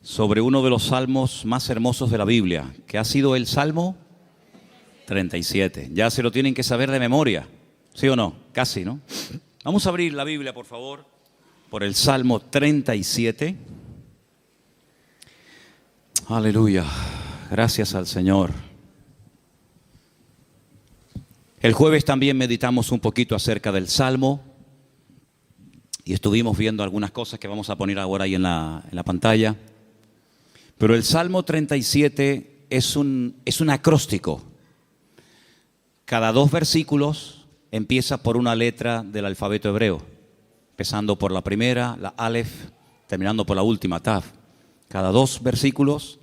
sobre uno de los salmos más hermosos de la Biblia, que ha sido el Salmo 37. Ya se lo tienen que saber de memoria, ¿sí o no? Casi, ¿no? Vamos a abrir la Biblia, por favor, por el Salmo 37. Aleluya, gracias al Señor. El jueves también meditamos un poquito acerca del Salmo y estuvimos viendo algunas cosas que vamos a poner ahora ahí en la pantalla. Pero el Salmo 37 es un acróstico. Cada 2 versículos empieza por una letra del alfabeto hebreo, empezando por la primera, la Aleph, terminando por la última, Tav. Cada 2 versículos,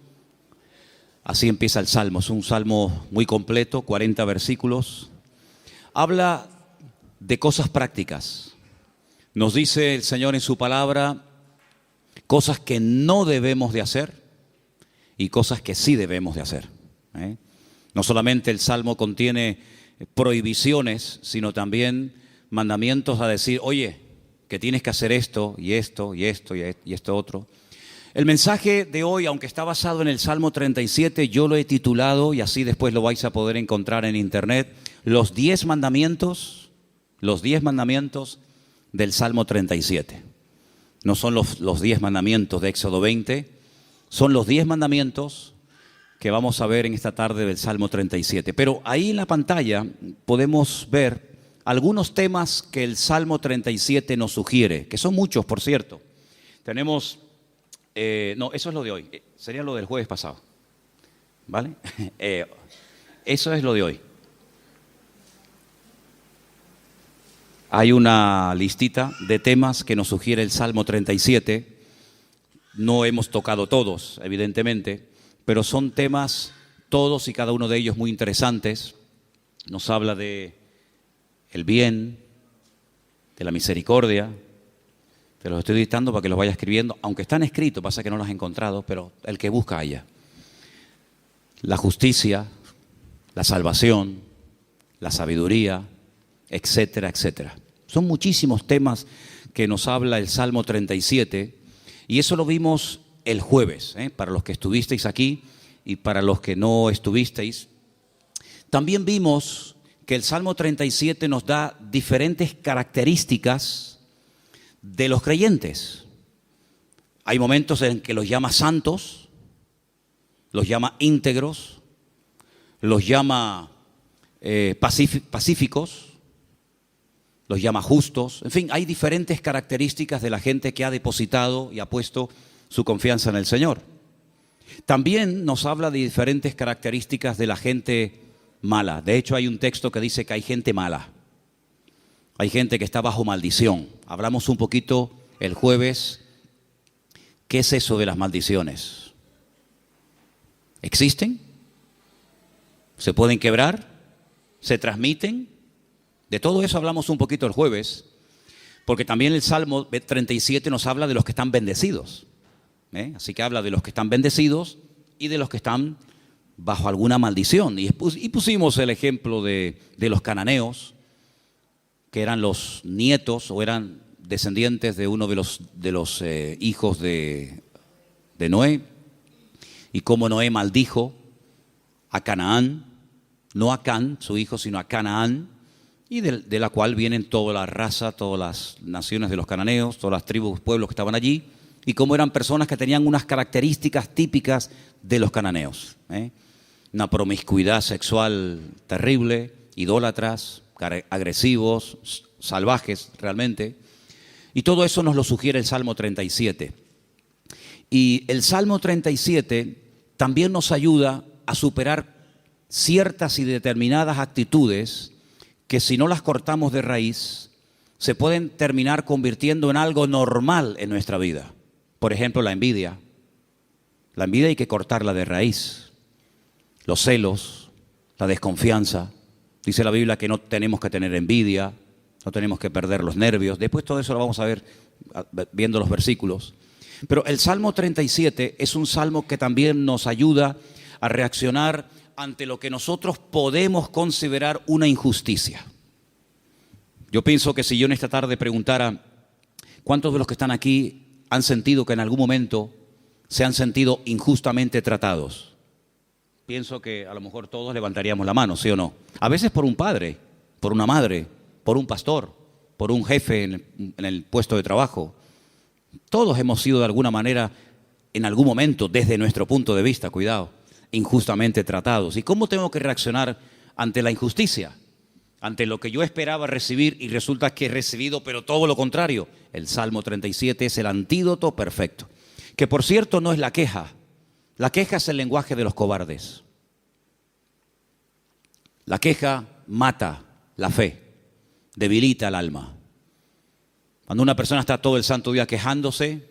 así empieza el Salmo. Es un salmo muy completo, 40 versículos. Habla de cosas prácticas. Nos dice el Señor en su palabra cosas que no debemos de hacer y cosas que sí debemos de hacer. No solamente el Salmo contiene prohibiciones, sino también mandamientos a decir, oye, que tienes que hacer esto y esto y esto y esto otro. El mensaje de hoy, aunque está basado en el Salmo 37, yo lo he titulado, y así después lo vais a poder encontrar en internet, los 10 mandamientos del Salmo 37. No son los 10 mandamientos de Éxodo 20, son los 10 mandamientos que vamos a ver en esta tarde del Salmo 37. Pero ahí en la pantalla podemos ver algunos temas que el Salmo 37 nos sugiere, que son muchos, por cierto. Tenemos, no, eso es lo de hoy, sería lo del jueves pasado, ¿vale? Eso es lo de hoy. Hay una listita de temas que nos sugiere el Salmo 37. No hemos tocado todos, evidentemente, pero son temas, todos y cada uno de ellos muy interesantes. Nos habla de el bien, de la misericordia. Te los estoy dictando para que los vayas escribiendo, aunque están escritos, pasa que no los he encontrado, pero el que busca haya. La justicia, la salvación, la sabiduría, etcétera, etcétera. Son muchísimos temas que nos habla el Salmo 37 y eso lo vimos el jueves, para los que estuvisteis aquí y para los que no estuvisteis. También vimos que el Salmo 37 nos da diferentes características de los creyentes. Hay momentos en que los llama santos, los llama íntegros, los llama pacíficos, los llama justos. En fin, hay diferentes características de la gente que ha depositado y ha puesto su confianza en el Señor. También nos habla de diferentes características de la gente mala. De hecho, hay un texto que dice que hay gente mala. Hay gente que está bajo maldición. Hablamos un poquito el jueves. ¿Qué es eso de las maldiciones? ¿Existen? ¿Se pueden quebrar? ¿Se transmiten? De todo eso hablamos un poquito el jueves, porque también el Salmo 37 nos habla de los que están bendecidos. Así que habla de los que están bendecidos y de los que están bajo alguna maldición. Y pusimos el ejemplo de los cananeos, que eran los nietos o eran descendientes de uno de los hijos de Noé, y cómo Noé maldijo a Canaán, no a Can, su hijo, sino a Canaán, y de la cual vienen toda la raza, todas las naciones de los cananeos, todas las tribus, pueblos que estaban allí, y cómo eran personas que tenían unas características típicas de los cananeos. Una promiscuidad sexual terrible, idólatras, agresivos, salvajes realmente. Y todo eso nos lo sugiere el Salmo 37. Y el Salmo 37 también nos ayuda a superar ciertas y determinadas actitudes que si no las cortamos de raíz, se pueden terminar convirtiendo en algo normal en nuestra vida. Por ejemplo, la envidia. La envidia hay que cortarla de raíz. Los celos, la desconfianza. Dice la Biblia que no tenemos que tener envidia, no tenemos que perder los nervios. Después todo eso lo vamos a ver viendo los versículos. Pero el Salmo 37 es un salmo que también nos ayuda a reaccionar ante lo que nosotros podemos considerar una injusticia. Yo pienso que si yo en esta tarde preguntara ¿cuántos de los que están aquí han sentido que en algún momento se han sentido injustamente tratados? Pienso que a lo mejor todos levantaríamos la mano, ¿sí o no? A veces por un padre, por una madre, por un pastor, por un jefe en el puesto de trabajo. Todos hemos sido de alguna manera, en algún momento, desde nuestro punto de vista, cuidado, injustamente tratados. ¿Y cómo tengo que reaccionar ante la injusticia? Ante lo que yo esperaba recibir y resulta que he recibido, pero todo lo contrario. El Salmo 37 es el antídoto perfecto. Que por cierto no es la queja. La queja es el lenguaje de los cobardes. La queja mata la fe, debilita el alma. Cuando una persona está todo el santo día quejándose,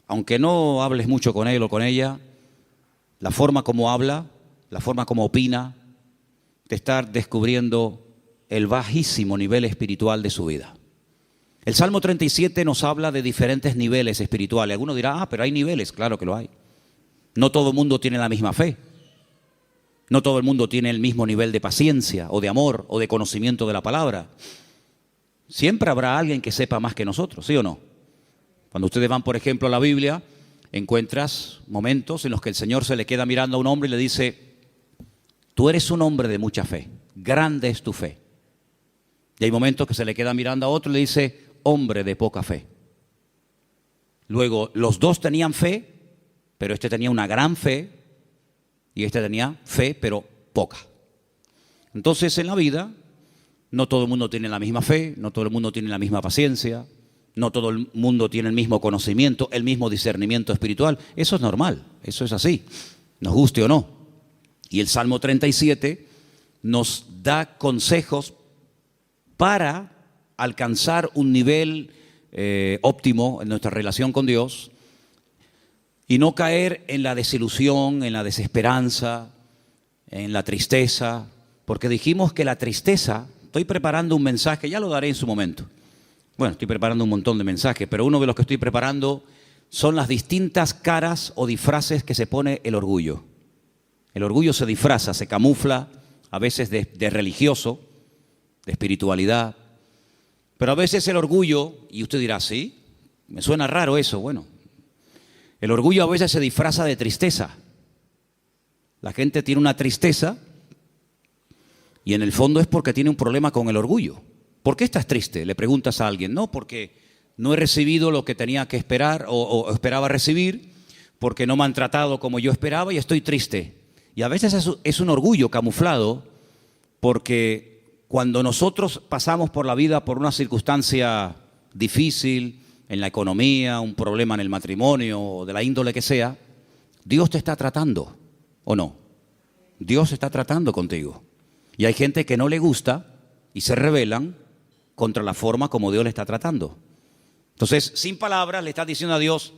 aunque no hables mucho con él o con ella, la forma como habla, la forma como opina, te está descubriendo el bajísimo nivel espiritual de su vida. El Salmo 37 nos habla de diferentes niveles espirituales. Algunos dirán, pero hay niveles, claro que lo hay. No todo el mundo tiene la misma fe. No todo el mundo tiene el mismo nivel de paciencia o de amor o de conocimiento de la palabra. Siempre habrá alguien que sepa más que nosotros, ¿sí o no? Cuando ustedes van, por ejemplo, a la Biblia, encuentras momentos en los que el Señor se le queda mirando a un hombre y le dice, tú eres un hombre de mucha fe, grande es tu fe. Y hay momentos que se le queda mirando a otro y le dice, hombre de poca fe. Luego, los dos tenían fe, pero este tenía una gran fe y este tenía fe, pero poca. Entonces, en la vida, no todo el mundo tiene la misma fe, no todo el mundo tiene la misma paciencia, no todo el mundo tiene el mismo conocimiento, el mismo discernimiento espiritual. Eso es normal, eso es así, nos guste o no. Y el Salmo 37 nos da consejos para alcanzar un nivel óptimo en nuestra relación con Dios y no caer en la desilusión, en la desesperanza, en la tristeza, porque dijimos que la tristeza, estoy preparando un mensaje, ya lo daré en su momento. Bueno, estoy preparando un montón de mensajes, pero uno de los que estoy preparando son las distintas caras o disfraces que se pone el orgullo. El orgullo se disfraza, se camufla, a veces de religioso, de espiritualidad, pero a veces el orgullo, y usted dirá, ¿sí? Me suena raro eso. Bueno, el orgullo a veces se disfraza de tristeza. La gente tiene una tristeza y en el fondo es porque tiene un problema con el orgullo. ¿Por qué estás triste? Le preguntas a alguien. No, porque no he recibido lo que tenía que esperar o esperaba recibir, porque no me han tratado como yo esperaba y estoy triste. Y a veces es un orgullo camuflado, porque cuando nosotros pasamos por la vida por una circunstancia difícil, en la economía, un problema en el matrimonio o de la índole que sea, Dios te está tratando, ¿o no? Dios está tratando contigo. Y hay gente que no le gusta y se rebelan contra la forma como Dios le está tratando. Entonces, sin palabras, le estás diciendo a Dios,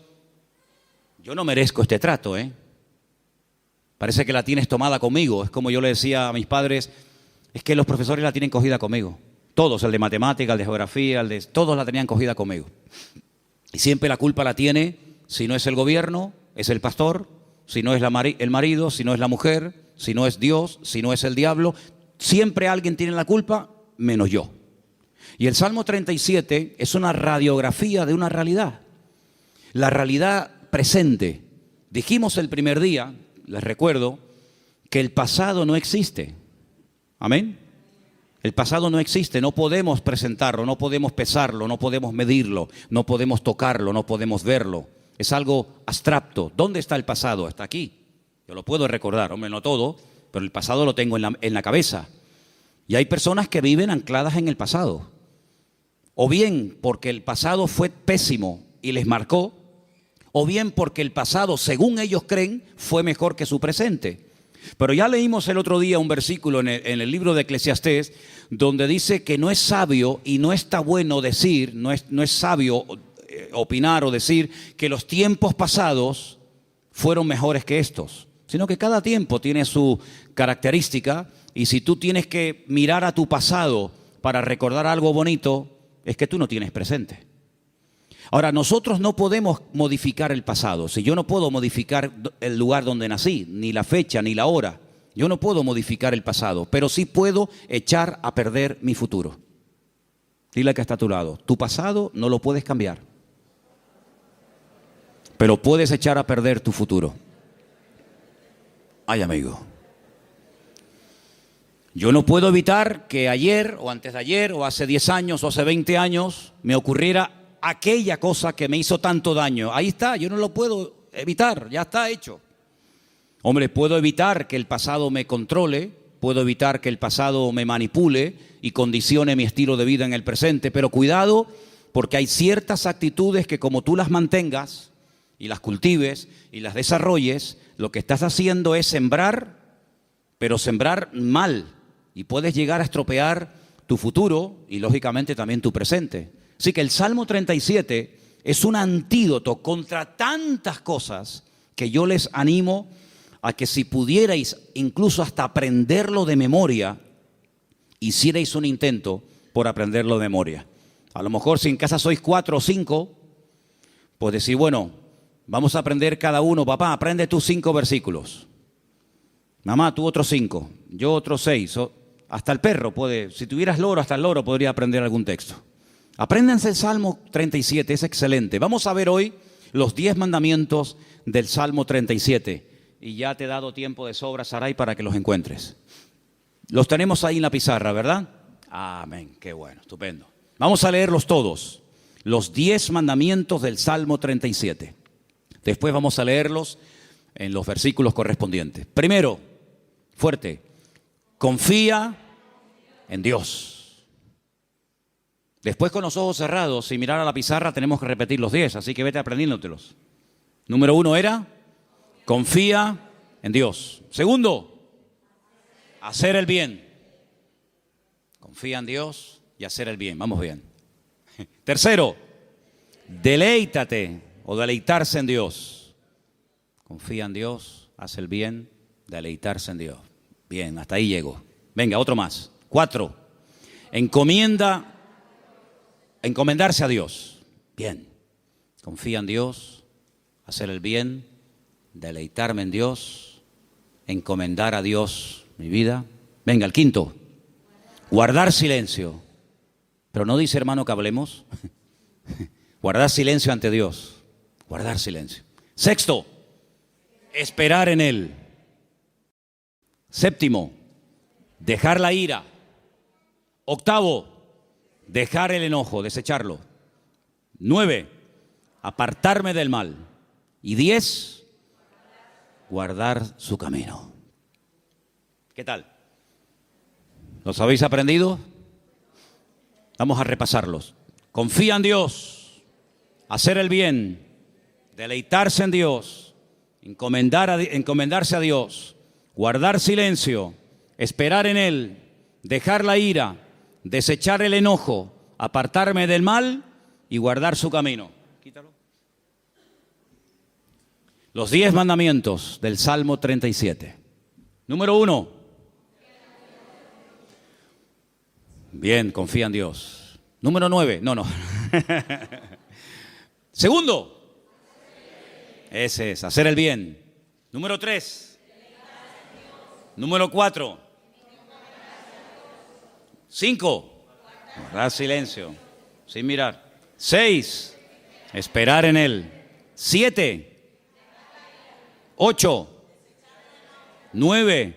yo no merezco este trato, Parece que la tienes tomada conmigo. Es como yo le decía a mis padres, es que los profesores la tienen cogida conmigo. Todos, el de matemática, el de geografía, todos la tenían cogida conmigo. Y siempre la culpa la tiene, si no es el gobierno, es el pastor, si no es el marido, si no es la mujer, si no es Dios, si no es el diablo. Siempre alguien tiene la culpa, menos yo. Y el Salmo 37 es una radiografía de una realidad. La realidad presente. Dijimos el primer día, les recuerdo, que el pasado no existe. ¿Amén? El pasado no existe, no podemos presentarlo, no podemos pesarlo, no podemos medirlo, no podemos tocarlo, no podemos verlo. Es algo abstracto. ¿Dónde está el pasado? Está aquí. Yo lo puedo recordar, hombre, no todo, pero el pasado lo tengo en la cabeza. Y hay personas que viven ancladas en el pasado. O bien porque el pasado fue pésimo y les marcó, o bien porque el pasado, según ellos creen, fue mejor que su presente. Pero ya leímos el otro día un versículo en el libro de Eclesiastés donde dice que no es sabio y no está bueno decir, no es sabio opinar o decir que los tiempos pasados fueron mejores que estos, sino que cada tiempo tiene su característica y si tú tienes que mirar a tu pasado para recordar algo bonito, es que tú no tienes presente. Ahora, nosotros no podemos modificar el pasado. Si yo no puedo modificar el lugar donde nací, ni la fecha, ni la hora, yo no puedo modificar el pasado, pero sí puedo echar a perder mi futuro. Dile al que está a tu lado, tu pasado no lo puedes cambiar, pero puedes echar a perder tu futuro. Ay, amigo. Yo no puedo evitar que ayer o antes de ayer o hace 10 años o hace 20 años me ocurriera aquella cosa que me hizo tanto daño. Ahí está, yo no lo puedo evitar, ya está hecho. Hombre, puedo evitar que el pasado me controle, puedo evitar que el pasado me manipule y condicione mi estilo de vida en el presente, pero cuidado, porque hay ciertas actitudes que como tú las mantengas y las cultives y las desarrolles, lo que estás haciendo es sembrar, pero sembrar mal, y puedes llegar a estropear tu futuro y lógicamente también tu presente. Así que el Salmo 37 es un antídoto contra tantas cosas que yo les animo a que si pudierais incluso hasta aprenderlo de memoria, hicierais un intento por aprenderlo de memoria. A lo mejor si en casa sois 4 o 5, pues decir, bueno, vamos a aprender cada uno, papá, aprende tú 5 versículos. Mamá, tú otros 5, yo otros 6. Hasta el perro puede, si tuvieras loro, hasta el loro podría aprender algún texto. Apréndanse el Salmo 37, es excelente. Vamos a ver hoy los 10 mandamientos del Salmo 37. Y ya te he dado tiempo de sobra, Saray, para que los encuentres. Los tenemos ahí en la pizarra, ¿verdad? Amén, qué bueno, estupendo. Vamos a leerlos todos, los 10 mandamientos del Salmo 37. Después vamos a leerlos en los versículos correspondientes. Primero, fuerte, confía en Dios. Después, con los ojos cerrados, sin mirar a la pizarra, tenemos que repetir los 10, así que vete aprendiéndotelos. Número 1 era, confía en Dios. Segundo, hacer el bien. Confía en Dios y hacer el bien. Vamos bien. Tercero, deleítate o deleitarse en Dios. Confía en Dios, hace el bien, deleitarse en Dios. Bien, hasta ahí llego. Venga, otro más. 4, encomendarse a Dios. Bien. Confía en Dios, hacer el bien, deleitarme en Dios, encomendar a Dios mi vida. Venga, el 5, guardar silencio. Pero no dice, hermano, que hablemos. Guardar silencio ante Dios. Guardar silencio. 6, esperar en Él. 7, dejar la ira. 8, dejar el enojo, desecharlo. 9, apartarme del mal. Y 10, guardar su camino. ¿Qué tal? ¿Los habéis aprendido? Vamos a repasarlos. Confía en Dios, hacer el bien, deleitarse en Dios, encomendarse a Dios, guardar silencio, esperar en Él, dejar la ira, desechar el enojo, apartarme del mal y guardar su camino. Quítalo. Los 10 mandamientos del Salmo 37. Número 1. Bien, confía en Dios. Número 9. No. Segundo. Ese es, hacer el bien. Número 3. Número 4. 5. Guardar silencio, sin mirar. 6. Esperar en Él. 7. 8. 9.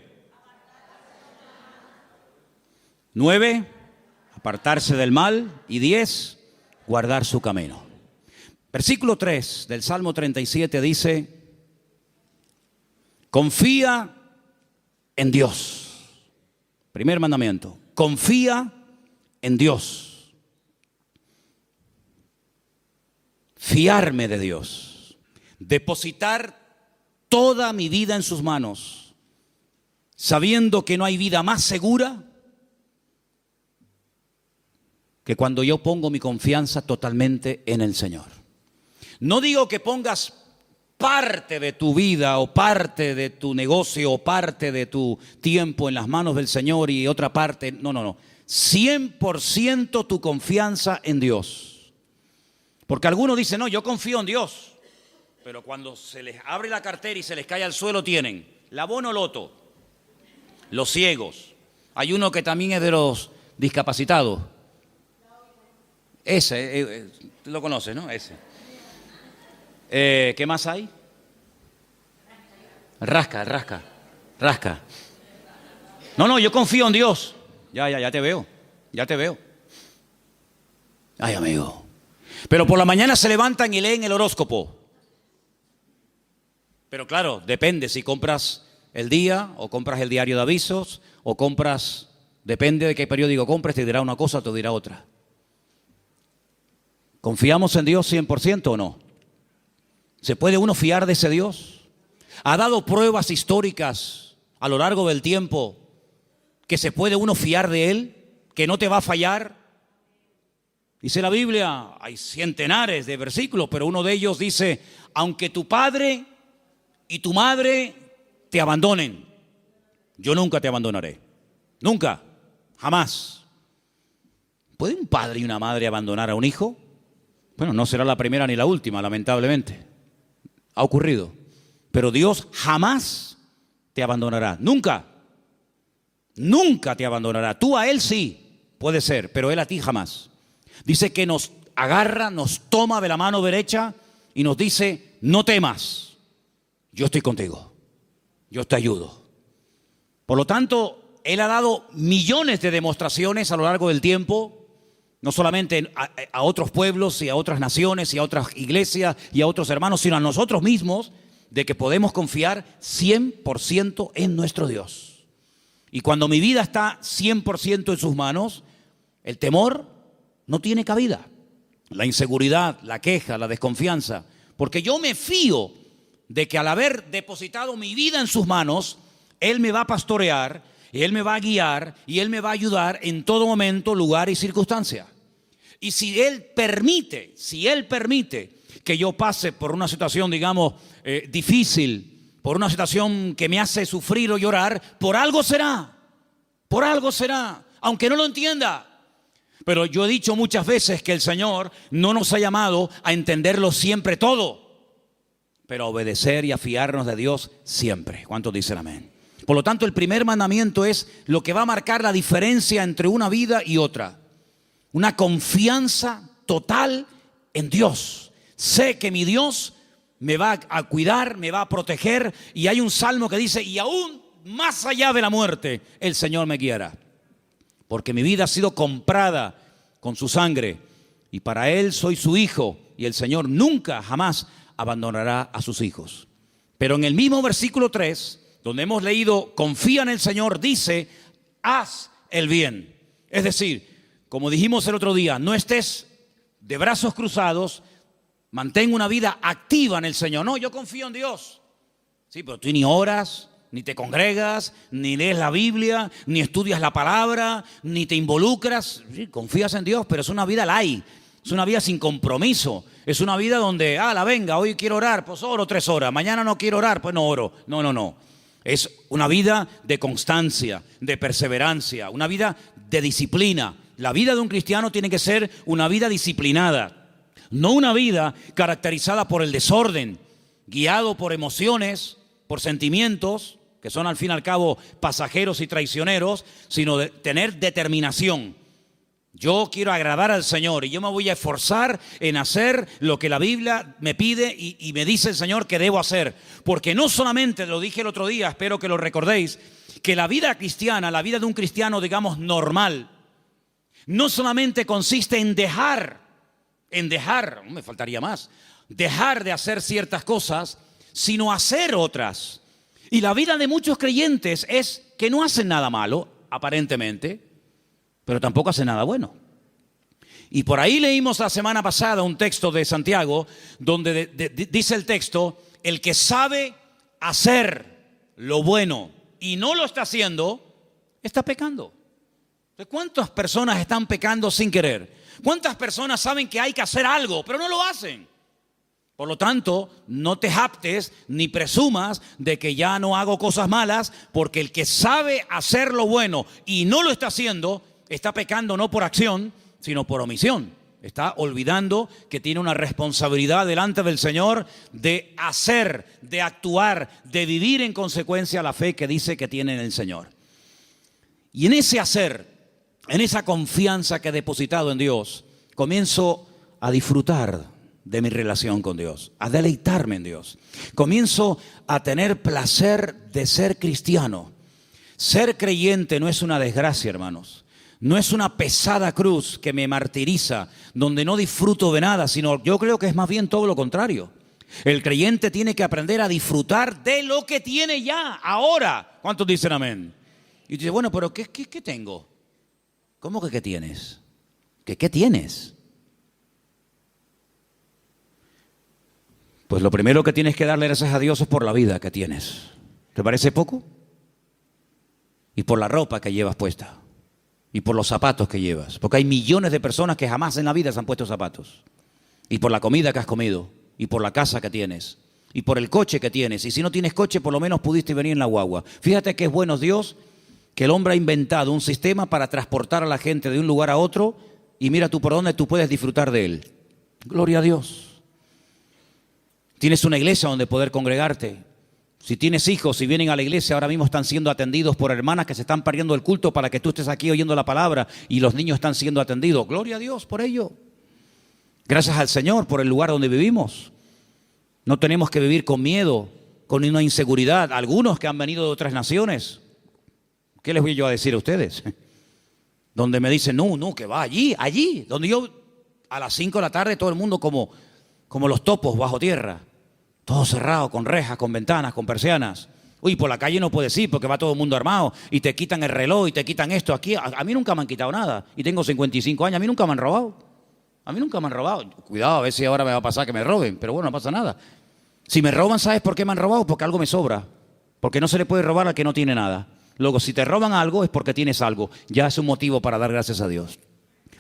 Apartarse del mal. Y 10. Guardar su camino. Versículo 3 del Salmo 37 dice, confía en Dios. Primer mandamiento, confía en Dios. Fiarme de Dios. Depositar toda mi vida en sus manos, sabiendo que no hay vida más segura que cuando yo pongo mi confianza totalmente en el Señor. No digo que pongas parte de tu vida o parte de tu negocio o parte de tu tiempo en las manos del Señor y otra parte, no. 100% tu confianza en Dios. Porque algunos dicen, no, yo confío en Dios. Pero cuando se les abre la cartera y se les cae al suelo tienen la Bonoloto, los ciegos. Hay uno que también es de los discapacitados. Ese, lo conoces, ¿no? Ese. ¿Qué más hay? Rasca. No, yo confío en Dios. Ya te veo. Ay, amigo. Pero por la mañana se levantan y leen el horóscopo. Pero claro, depende si compras el día o compras el diario de avisos o compras, depende de qué periódico compres, te dirá una cosa o te dirá otra. ¿Confiamos en Dios 100% o no? ¿Se puede uno fiar de ese Dios? ¿Ha dado pruebas históricas a lo largo del tiempo que se puede uno fiar de Él? ¿Que no te va a fallar? Dice la Biblia, hay centenares de versículos, pero uno de ellos dice, aunque tu padre y tu madre te abandonen, yo nunca te abandonaré. Nunca, jamás. ¿Puede un padre y una madre abandonar a un hijo? Bueno, no será la primera ni la última, lamentablemente. Ha ocurrido. Pero Dios jamás te abandonará. Nunca. Nunca te abandonará. Tú a Él sí, puede ser, pero Él a ti jamás. Dice que nos agarra, nos toma de la mano derecha y nos dice, no temas, yo estoy contigo, yo te ayudo. Por lo tanto, Él ha dado millones de demostraciones a lo largo del tiempo, no solamente a otros pueblos y a otras naciones y a otras iglesias y a otros hermanos, sino a nosotros mismos, de que podemos confiar 100% en nuestro Dios. Y cuando mi vida está 100% en sus manos, el temor no tiene cabida. La inseguridad, la queja, la desconfianza. Porque yo me fío de que al haber depositado mi vida en sus manos, Él me va a pastorear, Él me va a guiar y Él me va a ayudar en todo momento, lugar y circunstancia. Y si Él permite que yo pase por una situación, digamos, difícil, por una situación que me hace sufrir o llorar, por algo será, aunque no lo entienda. Pero yo he dicho muchas veces que el Señor no nos ha llamado a entenderlo siempre todo, pero a obedecer y a fiarnos de Dios siempre. ¿Cuántos dicen amén? Por lo tanto, el primer mandamiento es lo que va a marcar la diferencia entre una vida y otra. Una confianza total en Dios. Sé que mi Dios me va a cuidar, me va a proteger. Y hay un salmo que dice, y aún más allá de la muerte, el Señor me guiará. Porque mi vida ha sido comprada con su sangre y para Él soy su hijo y el Señor nunca, jamás abandonará a sus hijos. Pero en el mismo versículo 3, donde hemos leído, confía en el Señor, dice, haz el bien. Es decir, como dijimos el otro día, no estés de brazos cruzados, mantén una vida activa en el Señor. No, yo confío en Dios. Sí, pero tú ni oras, ni te congregas, ni lees la Biblia, ni estudias la palabra, ni te involucras. Sí, confías en Dios, pero es una vida light, es una vida sin compromiso. Es una vida donde, venga, hoy quiero orar, pues oro 3 horas. Mañana no quiero orar, pues no oro. No. Es una vida de constancia, de perseverancia, una vida de disciplina. La vida de un cristiano tiene que ser una vida disciplinada, no una vida caracterizada por el desorden, guiado por emociones, por sentimientos, que son al fin y al cabo pasajeros y traicioneros, sino de tener determinación. Yo quiero agradar al Señor y yo me voy a esforzar en hacer lo que la Biblia me pide y me dice el Señor que debo hacer. Porque no solamente, lo dije el otro día, espero que lo recordéis, que la vida cristiana, la vida de un cristiano, digamos, normal, no solamente consiste en dejar, me faltaría más, dejar de hacer ciertas cosas, sino hacer otras. Y la vida de muchos creyentes es que no hacen nada malo, aparentemente, pero tampoco hacen nada bueno. Y por ahí leímos la semana pasada un texto de Santiago, donde dice el texto, el que sabe hacer lo bueno y no lo está haciendo, está pecando. Entonces, ¿cuántas personas están pecando sin querer? ¿Cuántas personas saben que hay que hacer algo, pero no lo hacen? Por lo tanto, no te jactes ni presumas de que ya no hago cosas malas, porque el que sabe hacer lo bueno y no lo está haciendo, está pecando no por acción, sino por omisión. Está olvidando que tiene una responsabilidad delante del Señor de hacer, de actuar, de vivir en consecuencia la fe que dice que tiene en el Señor. Y en ese hacer, en esa confianza que he depositado en Dios, comienzo a disfrutar de mi relación con Dios, a deleitarme en Dios. Comienzo a tener placer de ser cristiano. Ser creyente no es una desgracia, hermanos. No es una pesada cruz que me martiriza, donde no disfruto de nada, sino yo creo que es más bien todo lo contrario. El creyente tiene que aprender a disfrutar de lo que tiene ya, ahora. ¿Cuántos dicen amén? Y dice, bueno, pero ¿qué tengo? ¿Cómo que qué tienes? ¿Qué tienes? Pues lo primero que tienes que darle gracias a Dios es por la vida que tienes. ¿Te parece poco? Y por la ropa que llevas puesta. Y por los zapatos que llevas. Porque hay millones de personas que jamás en la vida se han puesto zapatos. Y por la comida que has comido. Y por la casa que tienes. Y por el coche que tienes. Y si no tienes coche, por lo menos pudiste venir en la guagua. Fíjate que es bueno Dios que el hombre ha inventado un sistema para transportar a la gente de un lugar a otro. Y mira tú por dónde tú puedes disfrutar de él. Gloria a Dios. Tienes una iglesia donde poder congregarte. Si tienes hijos, si vienen a la iglesia, ahora mismo están siendo atendidos por hermanas que se están perdiendo el culto para que tú estés aquí oyendo la palabra y los niños están siendo atendidos. Gloria a Dios por ello. Gracias al Señor por el lugar donde vivimos. No tenemos que vivir con miedo, con una inseguridad. Algunos que han venido de otras naciones, ¿qué les voy yo a decir a ustedes? Donde me dicen, no, que va allí, donde yo a las 5 de la tarde todo el mundo como los topos bajo tierra. Todo cerrado, con rejas, con ventanas, con persianas. Uy, por la calle no puedes ir porque va todo el mundo armado y te quitan el reloj y te quitan esto. Aquí a mí nunca me han quitado nada y tengo 55 años, a mí nunca me han robado. Cuidado, a ver si ahora me va a pasar que me roben, pero bueno, no pasa nada. Si me roban, ¿sabes por qué me han robado? Porque algo me sobra. Porque no se le puede robar al que no tiene nada. Luego, si te roban algo es porque tienes algo. Ya es un motivo para dar gracias a Dios.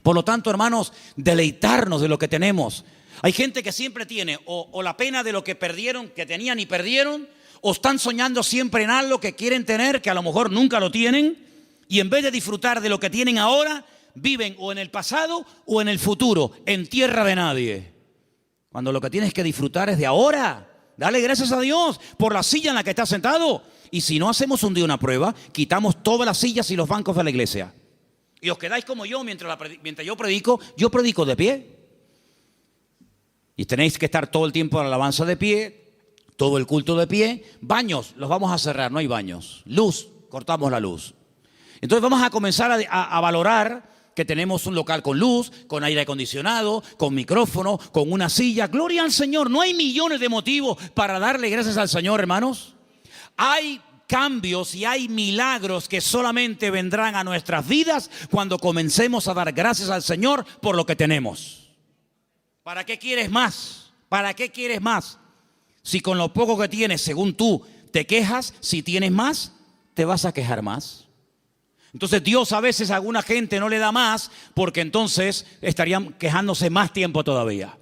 Por lo tanto, hermanos, deleitarnos de lo que tenemos. Hay gente que siempre tiene o la pena de lo que perdieron, que tenían y perdieron, o están soñando siempre en algo que quieren tener, que a lo mejor nunca lo tienen, y en vez de disfrutar de lo que tienen ahora, viven o en el pasado o en el futuro, en tierra de nadie. Cuando lo que tienes que disfrutar es de ahora. Dale gracias a Dios por la silla en la que estás sentado. Y si no hacemos un día una prueba, quitamos todas las sillas y los bancos de la iglesia. Y os quedáis como yo mientras yo predico de pie. Y tenéis que estar todo el tiempo en la alabanza de pie, todo el culto de pie. Baños, los vamos a cerrar, no hay baños. Luz, cortamos la luz. Entonces vamos a comenzar a valorar que tenemos un local con luz, con aire acondicionado, con micrófono, con una silla. Gloria al Señor. No hay millones de motivos para darle gracias al Señor, hermanos. Hay cambios y hay milagros que solamente vendrán a nuestras vidas cuando comencemos a dar gracias al Señor por lo que tenemos. ¿Para qué quieres más? ¿Para qué quieres más? Si con lo poco que tienes, según tú, te quejas, si tienes más, te vas a quejar más. Entonces Dios a veces a alguna gente no le da más porque entonces estarían quejándose más tiempo todavía.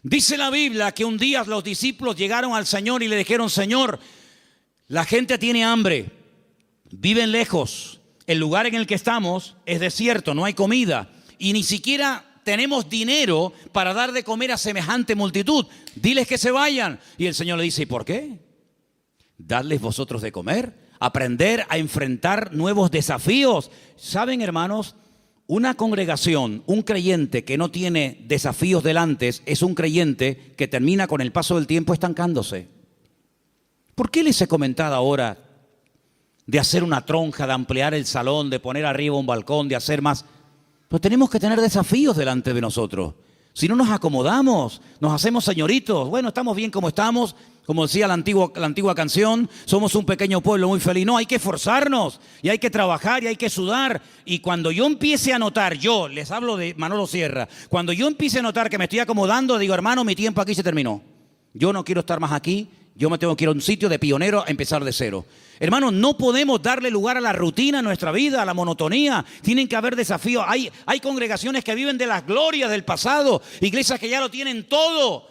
Dice la Biblia que un día los discípulos llegaron al Señor y le dijeron, Señor, la gente tiene hambre, viven lejos, el lugar en el que estamos es desierto, no hay comida y ni siquiera tenemos dinero para dar de comer a semejante multitud. Diles que se vayan. Y el Señor le dice, ¿y por qué? Dadles vosotros de comer, aprender a enfrentar nuevos desafíos. ¿Saben, hermanos? Una congregación, un creyente que no tiene desafíos delante es un creyente que termina con el paso del tiempo estancándose. ¿Por qué les he comentado ahora de hacer una tronja, de ampliar el salón, de poner arriba un balcón, de hacer más? Pero tenemos que tener desafíos delante de nosotros. Si no nos acomodamos, nos hacemos señoritos. Bueno, estamos bien como estamos. Como decía la antigua canción, somos un pequeño pueblo muy feliz. No, hay que esforzarnos y hay que trabajar y hay que sudar. Y cuando yo empiece a notar, yo les hablo de Manolo Sierra, cuando yo empiece a notar que me estoy acomodando, digo, hermano, mi tiempo aquí se terminó. Yo no quiero estar más aquí. Yo me tengo que ir a un sitio de pionero a empezar de cero. Hermanos, no podemos darle lugar a la rutina en nuestra vida, a la monotonía. Tienen que haber desafíos. Hay congregaciones que viven de las glorias del pasado, iglesias que ya lo tienen todo.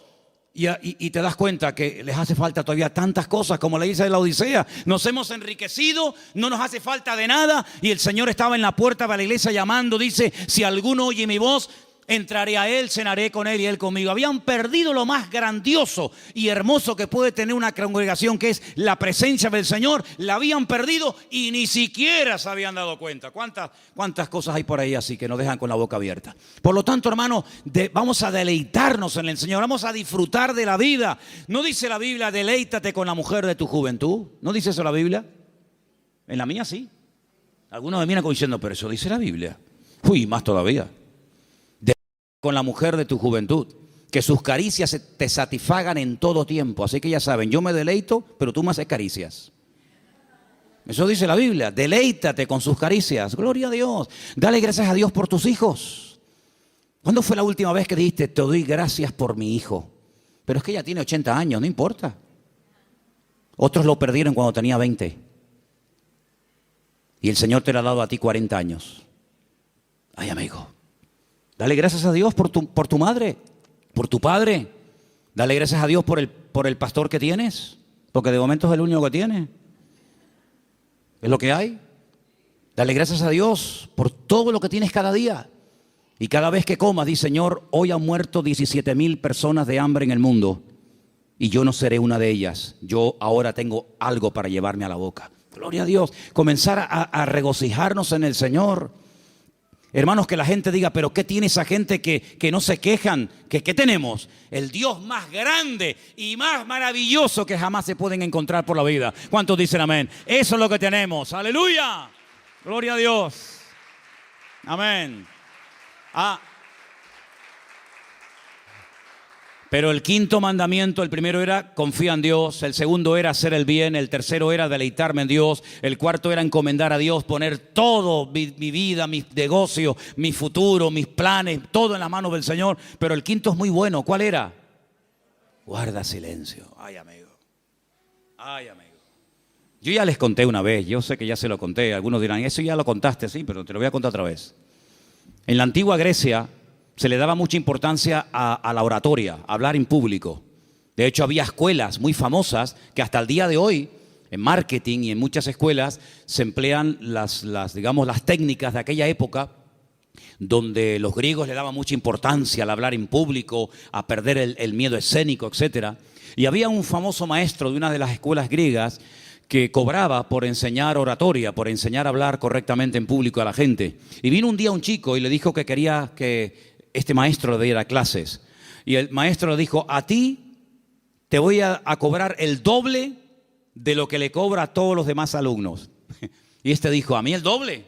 Y te das cuenta que les hace falta todavía tantas cosas, como le dice la Odisea. Nos hemos enriquecido, no nos hace falta de nada. Y el Señor estaba en la puerta de la iglesia llamando, dice, si alguno oye mi voz, entraré a Él, cenaré con Él y Él conmigo. Habían perdido lo más grandioso y hermoso que puede tener una congregación, que es la presencia del Señor. La habían perdido y ni siquiera se habían dado cuenta. ¿Cuántas cosas hay por ahí así que nos dejan con la boca abierta? Por lo tanto, hermano, vamos a deleitarnos en el Señor. Vamos a disfrutar de la vida. ¿No dice la Biblia, deleítate con la mujer de tu juventud? ¿No dice eso la Biblia? En la mía sí. Algunos me miran como diciendo, pero eso dice la Biblia. Uy, más todavía. Con la mujer de tu juventud, que sus caricias te satisfagan en todo tiempo. Así que ya saben, yo me deleito, pero tú me haces caricias. Eso dice la Biblia, deleítate con sus caricias. Gloria a Dios. Dale gracias a Dios por tus hijos. ¿Cuándo fue la última vez que dijiste, te doy gracias por mi hijo? Pero es que ella tiene 80 años, no importa. Otros lo perdieron cuando tenía 20. Y el Señor te lo ha dado a ti 40 años. Ay, amigo. Dale gracias a Dios por tu madre, por tu padre. Dale gracias a Dios por el pastor que tienes, porque de momento es el único que tiene. Es lo que hay. Dale gracias a Dios por todo lo que tienes cada día. Y cada vez que comas, di, Señor, hoy han muerto 17,000 personas de hambre en el mundo y yo no seré una de ellas. Yo ahora tengo algo para llevarme a la boca. Gloria a Dios. Comenzar a regocijarnos en el Señor. Hermanos, que la gente diga, pero ¿qué tiene esa gente que no se quejan? ¿Qué tenemos? El Dios más grande y más maravilloso que jamás se pueden encontrar por la vida. ¿Cuántos dicen amén? Eso es lo que tenemos. ¡Aleluya! Gloria a Dios. Amén. Pero el quinto mandamiento, el primero era confía en Dios, el segundo era hacer el bien, el tercero era deleitarme en Dios, el cuarto era encomendar a Dios, poner todo, mi vida, mis negocios, mi futuro, mis planes, todo en las manos del Señor. Pero el quinto es muy bueno. ¿Cuál era? Guarda silencio. Ay, amigo. Ay, amigo. Yo ya les conté una vez, yo sé que ya se lo conté. Algunos dirán, eso ya lo contaste, sí, pero te lo voy a contar otra vez. En la antigua Grecia se le daba mucha importancia a la oratoria, a hablar en público. De hecho, había escuelas muy famosas que hasta el día de hoy, en marketing y en muchas escuelas, se emplean las técnicas de aquella época, donde los griegos le daban mucha importancia al hablar en público, a perder el miedo escénico, etc. Y había un famoso maestro de una de las escuelas griegas que cobraba por enseñar oratoria, por enseñar a hablar correctamente en público a la gente. Y vino un día un chico y le dijo que quería que este maestro le diera clases. Y el maestro le dijo, a ti te voy a cobrar el doble de lo que le cobra a todos los demás alumnos. Y este dijo, ¿a mí el doble?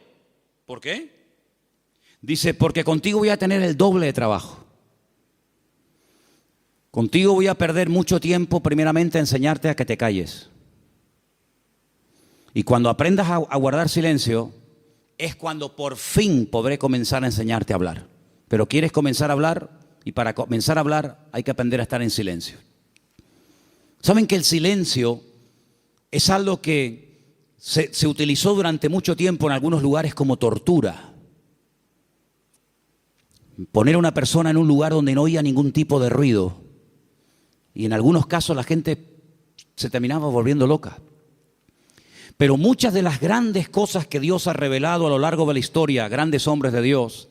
¿Por qué? Dice, porque contigo voy a tener el doble de trabajo. Contigo voy a perder mucho tiempo primeramente a enseñarte a que te calles. Y cuando aprendas a guardar silencio, es cuando por fin podré comenzar a enseñarte a hablar. Pero quieres comenzar a hablar, y para comenzar a hablar hay que aprender a estar en silencio. ¿Saben que el silencio es algo que se utilizó durante mucho tiempo en algunos lugares como tortura? Poner a una persona en un lugar donde no oía ningún tipo de ruido. Y en algunos casos la gente se terminaba volviendo loca. Pero muchas de las grandes cosas que Dios ha revelado a lo largo de la historia, grandes hombres de Dios,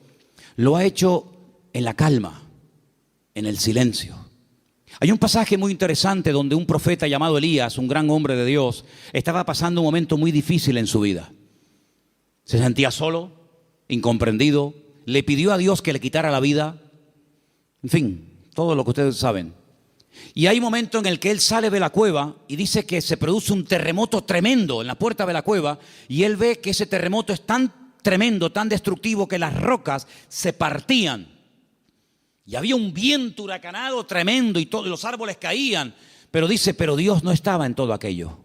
lo ha hecho en la calma, en el silencio. Hay un pasaje muy interesante donde un profeta llamado Elías, un gran hombre de Dios, estaba pasando un momento muy difícil en su vida. Se sentía solo, incomprendido, le pidió a Dios que le quitara la vida. En fin, todo lo que ustedes saben. Y hay un momento en el que él sale de la cueva y dice que se produce un terremoto tremendo en la puerta de la cueva, y él ve que ese terremoto es tan tremendo, tan destructivo, que las rocas se partían. Y había un viento huracanado tremendo y todos los árboles caían. Pero dice, pero Dios no estaba en todo aquello.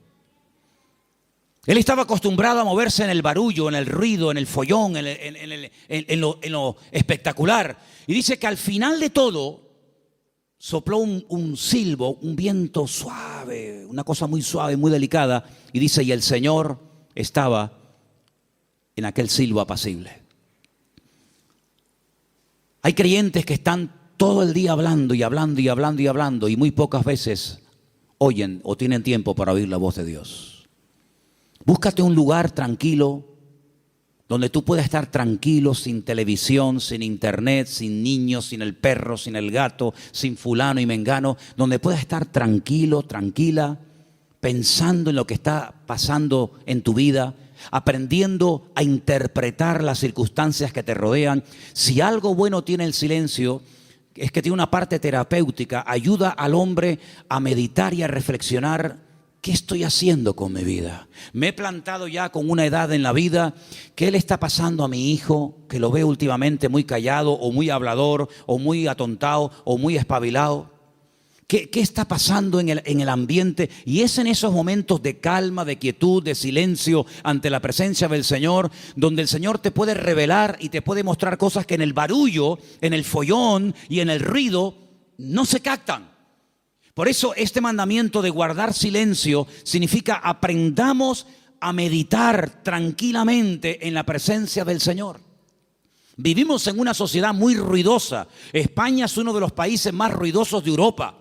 Él estaba acostumbrado a moverse en el barullo, en el ruido, en el follón, en lo espectacular. Y dice que al final de todo sopló un silbo, un viento suave, una cosa muy suave, muy delicada. Y dice, y el Señor estaba en aquel silbo apacible. Hay creyentes que están todo el día hablando y hablando y hablando y hablando, y muy pocas veces oyen o tienen tiempo para oír la voz de Dios. Búscate un lugar tranquilo, donde tú puedas estar tranquilo, sin televisión, sin internet, sin niños, sin el perro, sin el gato, sin fulano y mengano, donde puedas estar tranquilo, tranquila, pensando en lo que está pasando en tu vida, aprendiendo a interpretar las circunstancias que te rodean. Si algo bueno tiene el silencio, es que tiene una parte terapéutica, ayuda al hombre a meditar y a reflexionar. ¿Qué estoy haciendo con mi vida? Me he plantado ya con una edad en la vida. ¿Qué le está pasando a mi hijo? Que lo veo últimamente muy callado o muy hablador o muy atontado o muy espabilado. ¿Qué está pasando en el ambiente? Y es en esos momentos de calma, de quietud, de silencio ante la presencia del Señor, donde el Señor te puede revelar y te puede mostrar cosas que en el barullo, en el follón y en el ruido no se captan. Por eso este mandamiento de guardar silencio significa aprendamos a meditar tranquilamente en la presencia del Señor. Vivimos en una sociedad muy ruidosa. España es uno de los países más ruidosos de Europa.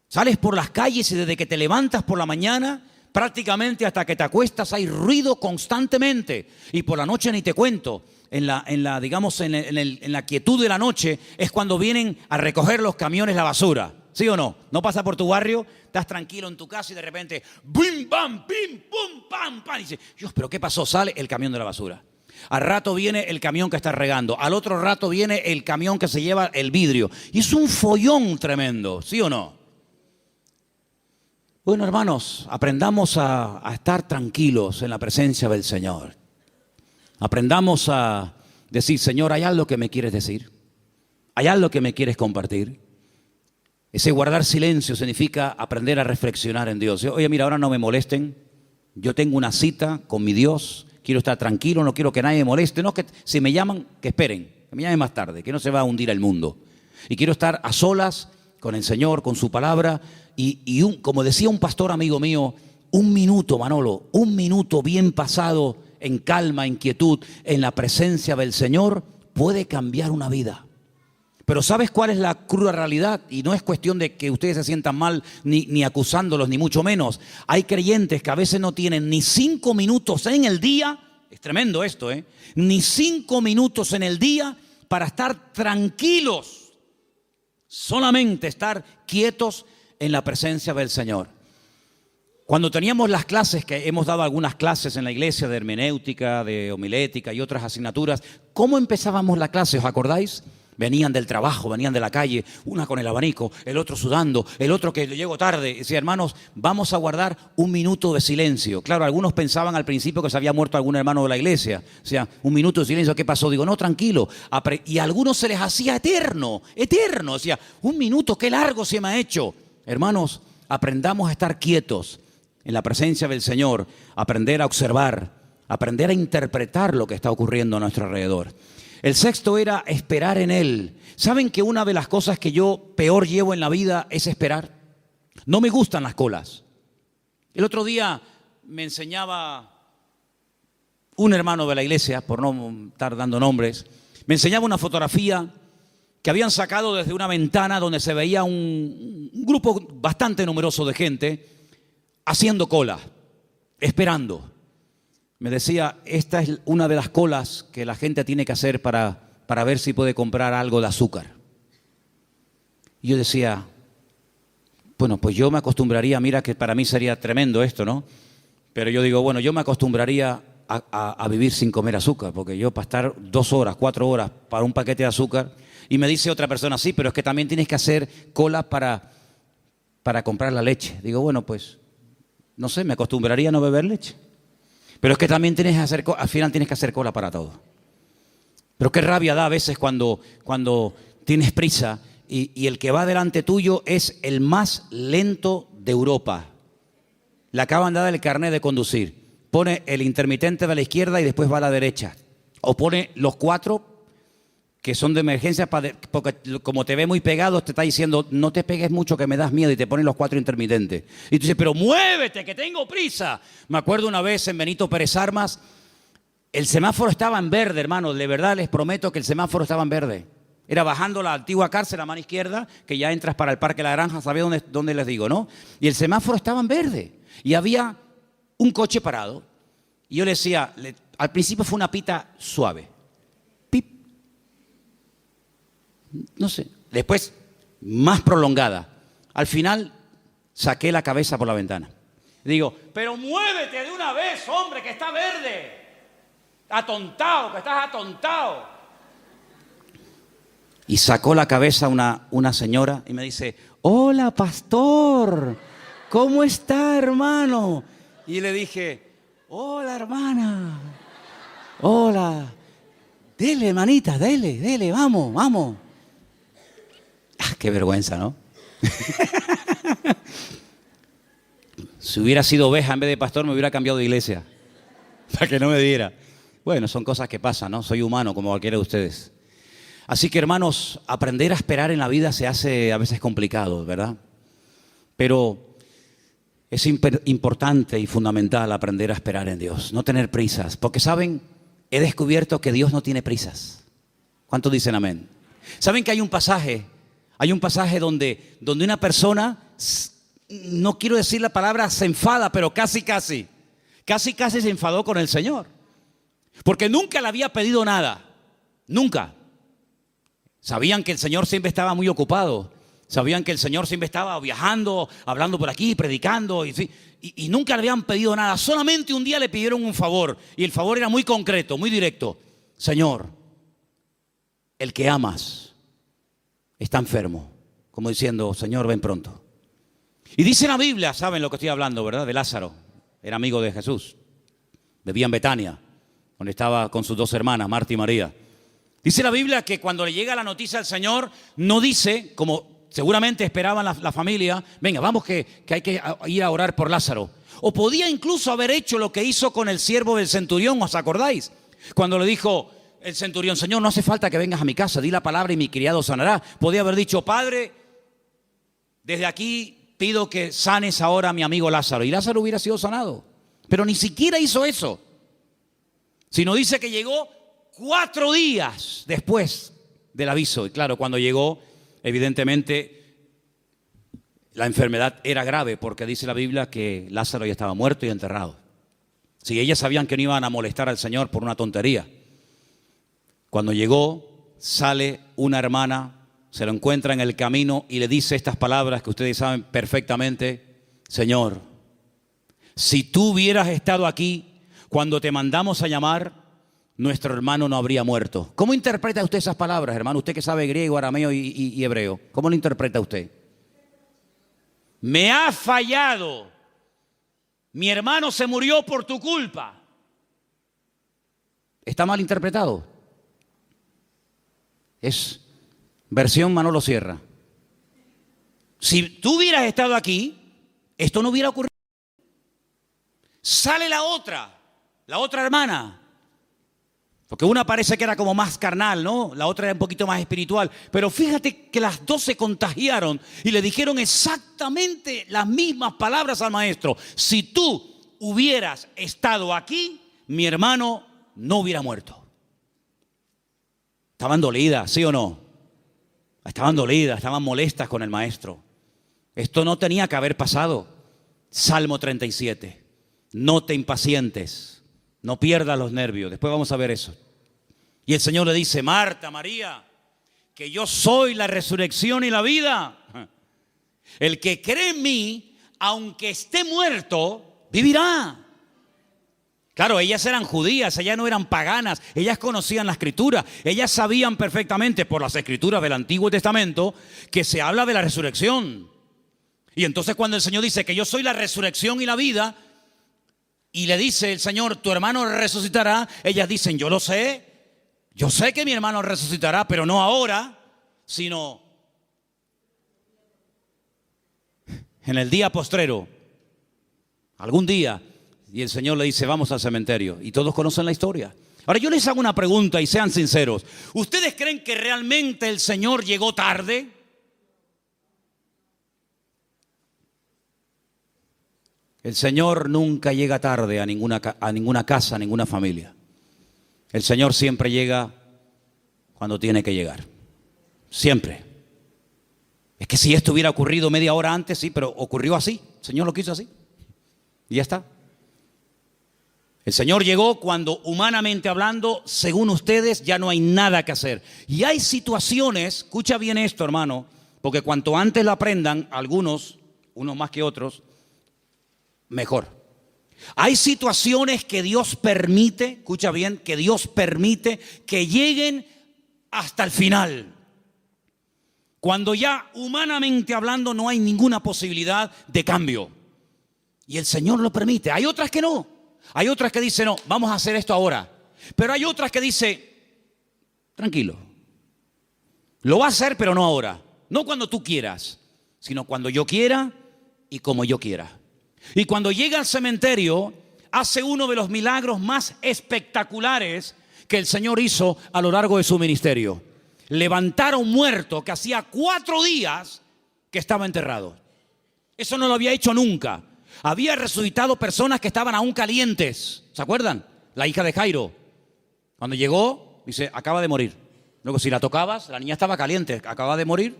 Sales por las calles y desde que te levantas por la mañana, prácticamente hasta que te acuestas hay ruido constantemente. Y por la noche ni te cuento. En la quietud de la noche es cuando vienen a recoger los camiones la basura. ¿Sí o no? No pasa por tu barrio, estás tranquilo en tu casa y de repente ¡bim, bam, pim, pum, pam, pam! Y dices, Dios, ¿pero qué pasó? Sale el camión de la basura. Al rato viene el camión que está regando. Al otro rato viene el camión que se lleva el vidrio. Y es un follón tremendo, ¿sí o no? Bueno, hermanos, aprendamos a estar tranquilos en la presencia del Señor. Aprendamos a decir, Señor, ¿hay algo que me quieres decir? ¿Hay algo que me quieres compartir? Ese guardar silencio significa aprender a reflexionar en Dios. Oye, mira, ahora no me molesten. Yo tengo una cita con mi Dios. Quiero estar tranquilo, no quiero que nadie me moleste. No, que si me llaman, que esperen. Que me llamen más tarde, que no se va a hundir el mundo. Y quiero estar a solas con el Señor, con su palabra. Como decía un pastor amigo mío, un minuto, Manolo, un minuto bien pasado en calma, en quietud, en la presencia del Señor, puede cambiar una vida. Pero ¿sabes cuál es la cruda realidad? Y no es cuestión de que ustedes se sientan mal ni acusándolos, ni mucho menos. Hay creyentes que a veces no tienen ni 5 minutos en el día, es tremendo esto, ni 5 minutos en el día para estar tranquilos, solamente estar quietos en la presencia del Señor. Cuando teníamos las clases, que hemos dado algunas clases en la iglesia de hermenéutica, de homilética y otras asignaturas, ¿cómo empezábamos la clase? ¿Os acordáis? Venían del trabajo, venían de la calle, una con el abanico, el otro sudando, el otro que llegó tarde. Decía, hermanos, vamos a guardar un minuto de silencio. Claro, algunos pensaban al principio que se había muerto algún hermano de la iglesia. O sea, un minuto de silencio, ¿qué pasó? Digo, no, tranquilo. Y a algunos se les hacía eterno, eterno. O sea, un minuto, qué largo se me ha hecho. Hermanos, aprendamos a estar quietos en la presencia del Señor, aprender a observar, aprender a interpretar lo que está ocurriendo a nuestro alrededor. El sexto era esperar en Él. ¿Saben que una de las cosas que yo peor llevo en la vida es esperar? No me gustan las colas. El otro día me enseñaba un hermano de la iglesia, por no estar dando nombres, me enseñaba una fotografía que habían sacado desde una ventana donde se veía un grupo bastante numeroso de gente haciendo cola, esperando. Me decía, esta es una de las colas que la gente tiene que hacer para ver si puede comprar algo de azúcar. Y yo decía, bueno, pues yo me acostumbraría, mira que para mí sería tremendo esto, ¿no? Pero yo digo, bueno, yo me acostumbraría a vivir sin comer azúcar, porque yo para estar 2 horas, 4 horas para un paquete de azúcar, y me dice otra persona, sí, pero es que también tienes que hacer cola para comprar la leche. Digo, bueno, pues, no sé, me acostumbraría a no beber leche. Pero es que también al final tienes que hacer cola para todo. Pero qué rabia da a veces cuando tienes prisa y el que va delante tuyo es el más lento de Europa. Le acaban de dar el carnet de conducir. Pone el intermitente de la izquierda y después va a la derecha. O pone los 4 que son de emergencia, porque como te ve muy pegado, te está diciendo, no te pegues mucho que me das miedo, y te ponen los 4 intermitentes. Y tú dices, pero muévete, que tengo prisa. Me acuerdo una vez en Benito Pérez Armas, el semáforo estaba en verde, hermano, de verdad les prometo que el semáforo estaba en verde. Era bajando la antigua cárcel a mano izquierda, que ya entras para el Parque La Granja, ¿sabéis dónde les digo, no? Y el semáforo estaba en verde, y había un coche parado. Y yo le decía, Al principio fue una pita suave. Pip. No sé. Después, más prolongada. Al final, saqué la cabeza por la ventana. Digo, pero muévete de una vez, hombre, que está verde. Atontado, que estás atontado. Y sacó la cabeza una señora y me dice, hola, pastor, ¿cómo está, hermano? Y le dije, hola, hermana, hola, dele, hermanita, dele, vamos, vamos. Ah, qué vergüenza, ¿no? Si hubiera sido oveja en vez de pastor, me hubiera cambiado de iglesia, para que no me diera. Bueno, son cosas que pasan, ¿no? Soy humano como cualquiera de ustedes. Así que, hermanos, aprender a esperar en la vida se hace a veces complicado, ¿verdad? Pero es importante y fundamental aprender a esperar en Dios, no tener prisas. Porque, ¿saben? He descubierto que Dios no tiene prisas. ¿Cuántos dicen amén? ¿Saben que hay un pasaje donde una persona, no quiero decir la palabra se enfada, pero casi se enfadó con el Señor? Porque nunca le había pedido nada, nunca. Sabían que el Señor siempre estaba muy ocupado. Sabían que el Señor siempre estaba viajando, hablando por aquí, predicando. Y nunca le habían pedido nada. Solamente un día le pidieron un favor. Y el favor era muy concreto, muy directo. Señor, el que amas está enfermo. Como diciendo, Señor, ven pronto. Y dice la Biblia, saben lo que estoy hablando, ¿verdad? De Lázaro. Era amigo de Jesús. Vivía en Betania, donde estaba con sus dos hermanas, Marta y María. Dice la Biblia que cuando le llega la noticia al Señor, no dice, como seguramente esperaban la familia, venga, vamos que hay que ir a orar por Lázaro. O podía incluso haber hecho lo que hizo con el siervo del centurión, ¿os acordáis? Cuando le dijo el centurión, Señor, no hace falta que vengas a mi casa, di la palabra y mi criado sanará. Podía haber dicho, Padre, desde aquí pido que sanes ahora a mi amigo Lázaro. Y Lázaro hubiera sido sanado. Pero ni siquiera hizo eso. Sino dice que llegó 4 días después del aviso. Y claro, cuando llegó, evidentemente, la enfermedad era grave, porque dice la Biblia que Lázaro ya estaba muerto y enterrado. Si ellas sabían que no iban a molestar al Señor por una tontería. Cuando llegó, sale una hermana, se lo encuentra en el camino y le dice estas palabras que ustedes saben perfectamente. Señor, si tú hubieras estado aquí cuando te mandamos a llamar, nuestro hermano no habría muerto. ¿Cómo interpreta usted esas palabras, hermano? Usted que sabe griego, arameo y hebreo. ¿Cómo lo interpreta usted? Me ha fallado. Mi hermano se murió por tu culpa. ¿Está mal interpretado? Es versión Manolo Sierra. Si tú hubieras estado aquí, esto no hubiera ocurrido. Sale la otra hermana. Porque una parece que era como más carnal, ¿no? La otra era un poquito más espiritual. Pero fíjate que las dos se contagiaron y le dijeron exactamente las mismas palabras al maestro. Si tú hubieras estado aquí, mi hermano no hubiera muerto. Estaban dolidas, ¿sí o no? Estaban dolidas, estaban molestas con el maestro. Esto no tenía que haber pasado. Salmo 37. No te impacientes. No pierdas los nervios. Después vamos a ver eso. Y el Señor le dice, Marta, María, que yo soy la resurrección y la vida. El que cree en mí, aunque esté muerto, vivirá. Claro, ellas eran judías, ellas no eran paganas, ellas conocían la Escritura, ellas sabían perfectamente por las Escrituras del Antiguo Testamento que se habla de la resurrección. Y entonces cuando el Señor dice que yo soy la resurrección y la vida, y le dice el Señor, tu hermano resucitará, ellas dicen, yo lo sé, yo sé que mi hermano resucitará, pero no ahora, sino en el día postrero, algún día. Y el Señor le dice, vamos al cementerio. Y todos conocen la historia. Ahora yo les hago una pregunta y sean sinceros. ¿Ustedes creen que realmente el Señor llegó tarde? El Señor nunca llega tarde a ninguna casa, a ninguna familia. El Señor siempre llega cuando tiene que llegar. Siempre. Es que si esto hubiera ocurrido media hora antes, sí, pero ocurrió así. El Señor lo quiso así. Y ya está. El Señor llegó cuando, humanamente hablando, según ustedes, ya no hay nada que hacer. Y hay situaciones, escucha bien esto, hermano, porque cuanto antes lo aprendan, algunos, unos más que otros, mejor. Hay situaciones que Dios permite, escucha bien, que Dios permite que lleguen hasta el final. Cuando ya humanamente hablando no hay ninguna posibilidad de cambio. Y el Señor lo permite. Hay otras que no. Hay otras que dicen, no, vamos a hacer esto ahora. Pero hay otras que dicen, tranquilo. Lo va a hacer, pero no ahora. No cuando tú quieras, sino cuando yo quiera y como yo quiera. Y cuando llega al cementerio, hace uno de los milagros más espectaculares que el Señor hizo a lo largo de su ministerio. Levantar a un muerto que hacía 4 días que estaba enterrado. Eso no lo había hecho nunca. Había resucitado personas que estaban aún calientes. ¿Se acuerdan? La hija de Jairo. Cuando llegó, dice, acaba de morir. Luego, si la tocabas, la niña estaba caliente. Acaba de morir,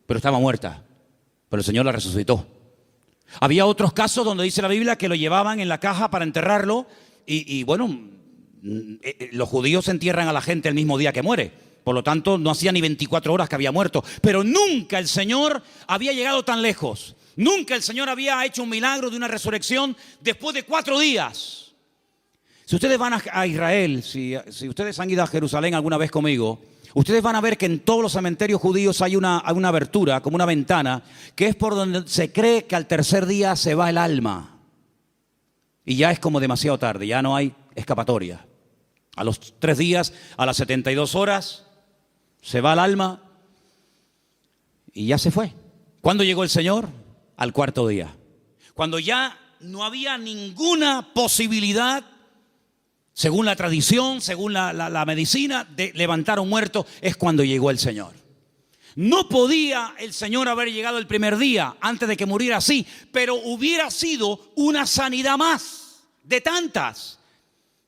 pero estaba muerta. Pero el Señor la resucitó. Había otros casos donde dice la Biblia que lo llevaban en la caja para enterrarlo. Y bueno, los judíos entierran a la gente el mismo día que muere. Por lo tanto, no hacía ni 24 horas que había muerto. Pero nunca el Señor había llegado tan lejos. Nunca el Señor había hecho un milagro de una resurrección después de 4 días. Si ustedes van a Israel, si ustedes han ido a Jerusalén alguna vez conmigo, ustedes van a ver que en todos los cementerios judíos hay una abertura, como una ventana, que es por donde se cree que al tercer día se va el alma. Y ya es como demasiado tarde, ya no hay escapatoria. A los 3 días, a las 72 horas, se va el alma y ya se fue. ¿Cuándo llegó el Señor? Al 4.º día. Cuando ya no había ninguna posibilidad, según la tradición, según la medicina, de levantar a un muerto, es cuando llegó el Señor. No podía el Señor haber llegado el primer día antes de que muriera así, pero hubiera sido una sanidad más de tantas.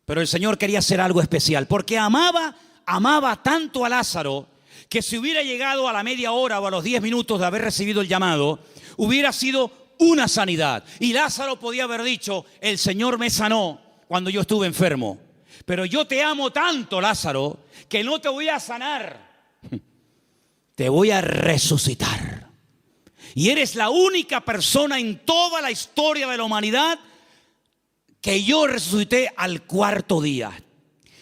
Pero el Señor quería hacer algo especial, porque amaba tanto a Lázaro, que si hubiera llegado a la media hora o a los 10 minutos de haber recibido el llamado, hubiera sido una sanidad. Y Lázaro podía haber dicho, el Señor me sanó cuando yo estuve enfermo. Pero yo te amo tanto, Lázaro, que no te voy a sanar. Te voy a resucitar. Y eres la única persona en toda la historia de la humanidad que yo resucité al 4.º día.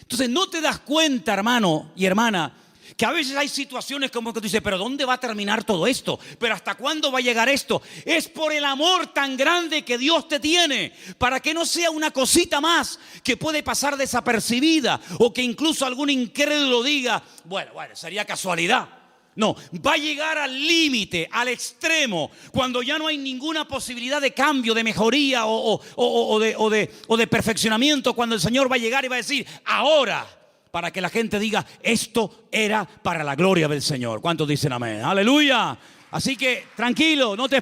Entonces no te das cuenta, hermano y hermana, que a veces hay situaciones como que tú dices, pero ¿dónde va a terminar todo esto? ¿Pero hasta cuándo va a llegar esto? Es por el amor tan grande que Dios te tiene, para que no sea una cosita más que puede pasar desapercibida, o que incluso algún incrédulo diga, bueno, sería casualidad. No, va a llegar al límite, al extremo, cuando ya no hay ninguna posibilidad de cambio, de mejoría o de perfeccionamiento, cuando el Señor va a llegar y va a decir, ahora, para que la gente diga, esto era para la gloria del Señor. ¿Cuántos dicen amén? ¡Aleluya! Así que tranquilo, no te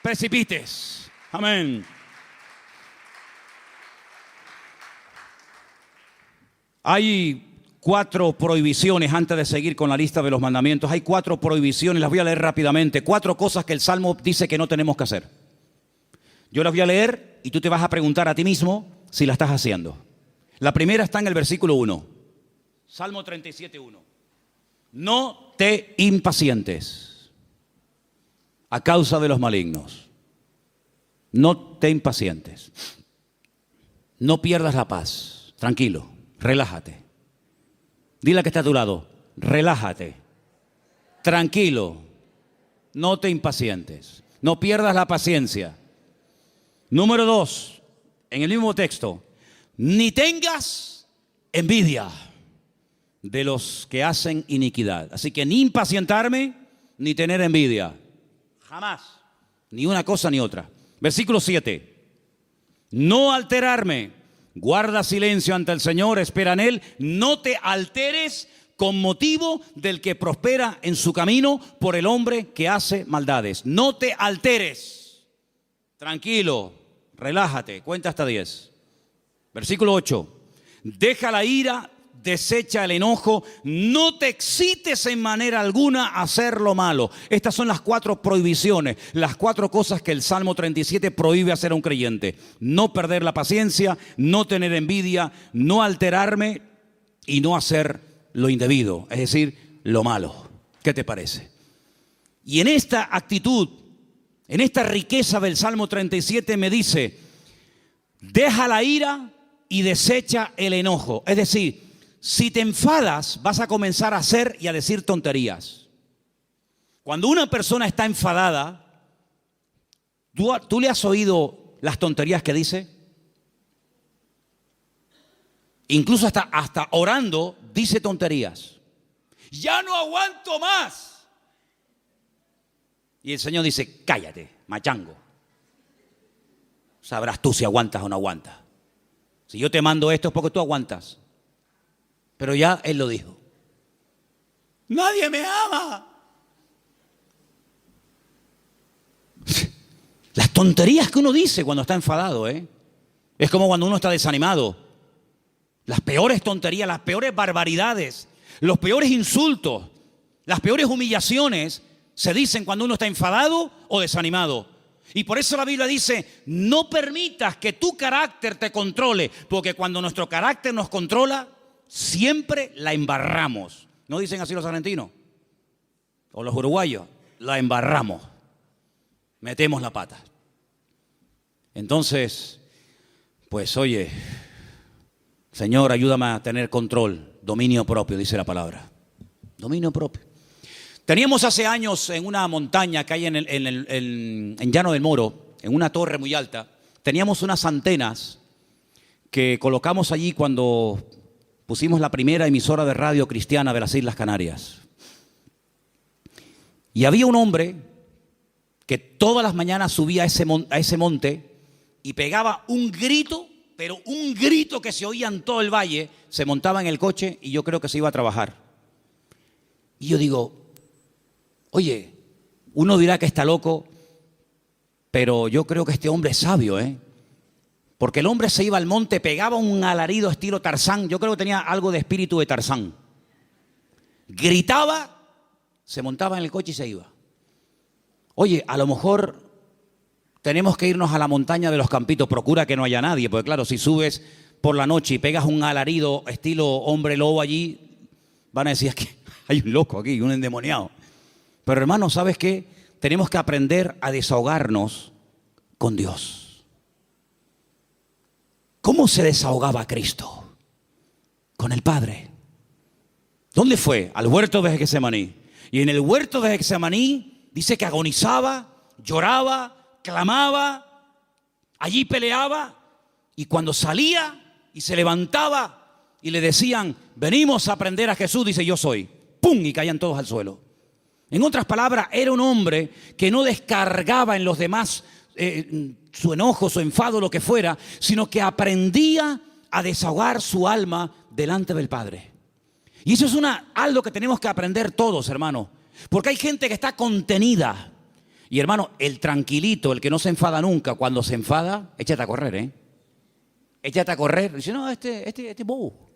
precipites. Amén. Hay 4 prohibiciones, antes de seguir con la lista de los mandamientos. Hay 4 prohibiciones, las voy a leer rápidamente. 4 cosas que el Salmo dice que no tenemos que hacer. Yo las voy a leer y tú te vas a preguntar a ti mismo si la estás haciendo. La primera está en el versículo 1. Salmo 37:1. No te impacientes a causa de los malignos. No te impacientes. No pierdas la paz. Tranquilo, relájate. Dile a que está a tu lado, relájate. Tranquilo. No te impacientes. No pierdas la paciencia. Número 2, en el mismo texto. Ni tengas envidia de los que hacen iniquidad. Así que ni impacientarme, ni tener envidia. Jamás. Ni una cosa ni otra. Versículo 7. No alterarme. Guarda silencio ante el Señor, espera en Él. No te alteres con motivo del que prospera en su camino por el hombre que hace maldades. No te alteres. Tranquilo, relájate. Cuenta hasta 10. Versículo 8. Deja la ira desecha el enojo, no te excites en manera alguna a hacer lo malo. Estas son las 4 prohibiciones, las 4 cosas que el Salmo 37 prohíbe hacer a un creyente. No perder la paciencia, no tener envidia, no alterarme y no hacer lo indebido, es decir, lo malo. ¿Qué te parece? Y en esta actitud, en esta riqueza del Salmo 37 me dice, deja la ira y desecha el enojo. Es decir, si te enfadas, vas a comenzar a hacer y a decir tonterías. Cuando una persona está enfadada, ¿tú le has oído las tonterías que dice? Incluso hasta orando dice tonterías. Ya no aguanto más. Y el Señor dice, cállate, machango. Sabrás tú si aguantas o no aguantas. Si yo te mando esto es porque tú aguantas. Pero ya Él lo dijo. Nadie me ama. Las tonterías que uno dice cuando está enfadado, es como cuando uno está desanimado. Las peores tonterías, las peores barbaridades, los peores insultos, las peores humillaciones se dicen cuando uno está enfadado o desanimado. Y por eso la Biblia dice, no permitas que tu carácter te controle, porque cuando nuestro carácter nos controla, siempre la embarramos. ¿No dicen así los argentinos? O los uruguayos, la embarramos. Metemos la pata. Entonces, pues oye, Señor, ayúdame a tener control, dominio propio, dice la palabra. Dominio propio. Teníamos hace años en una montaña que hay en Llano del Moro, en una torre muy alta, teníamos unas antenas que colocamos allí cuando pusimos la primera emisora de radio cristiana de las Islas Canarias. Y había un hombre que todas las mañanas subía a ese monte y pegaba un grito, pero un grito que se oía en todo el valle, se montaba en el coche y yo creo que se iba a trabajar. Y yo digo, oye, uno dirá que está loco, pero yo creo que este hombre es sabio, porque el hombre se iba al monte, pegaba un alarido estilo Tarzán, yo creo que tenía algo de espíritu de Tarzán. Gritaba, se montaba en el coche y se iba. Oye, a lo mejor tenemos que irnos a la montaña de los Campitos, procura que no haya nadie, porque claro, si subes por la noche y pegas un alarido estilo hombre lobo allí, van a decir que hay un loco aquí, un endemoniado. Pero hermano, ¿sabes qué? Tenemos que aprender a desahogarnos con Dios. ¿Cómo se desahogaba Cristo? Con el Padre. ¿Dónde fue? Al huerto de Getsemaní. Y en el huerto de Getsemaní dice que agonizaba, lloraba, clamaba, allí peleaba. Y cuando salía y se levantaba y le decían, venimos a aprender a Jesús, dice, yo soy. ¡Pum! Y caían todos al suelo. En otras palabras, era un hombre que no descargaba en los demás su enojo, su enfado, lo que fuera, sino que aprendía a desahogar su alma delante del Padre. Y eso es algo que tenemos que aprender todos, hermano. Porque hay gente que está contenida. Y hermano, el tranquilito, el que no se enfada nunca, cuando se enfada, échate a correr, Échate a correr. Dice, no, este bobo.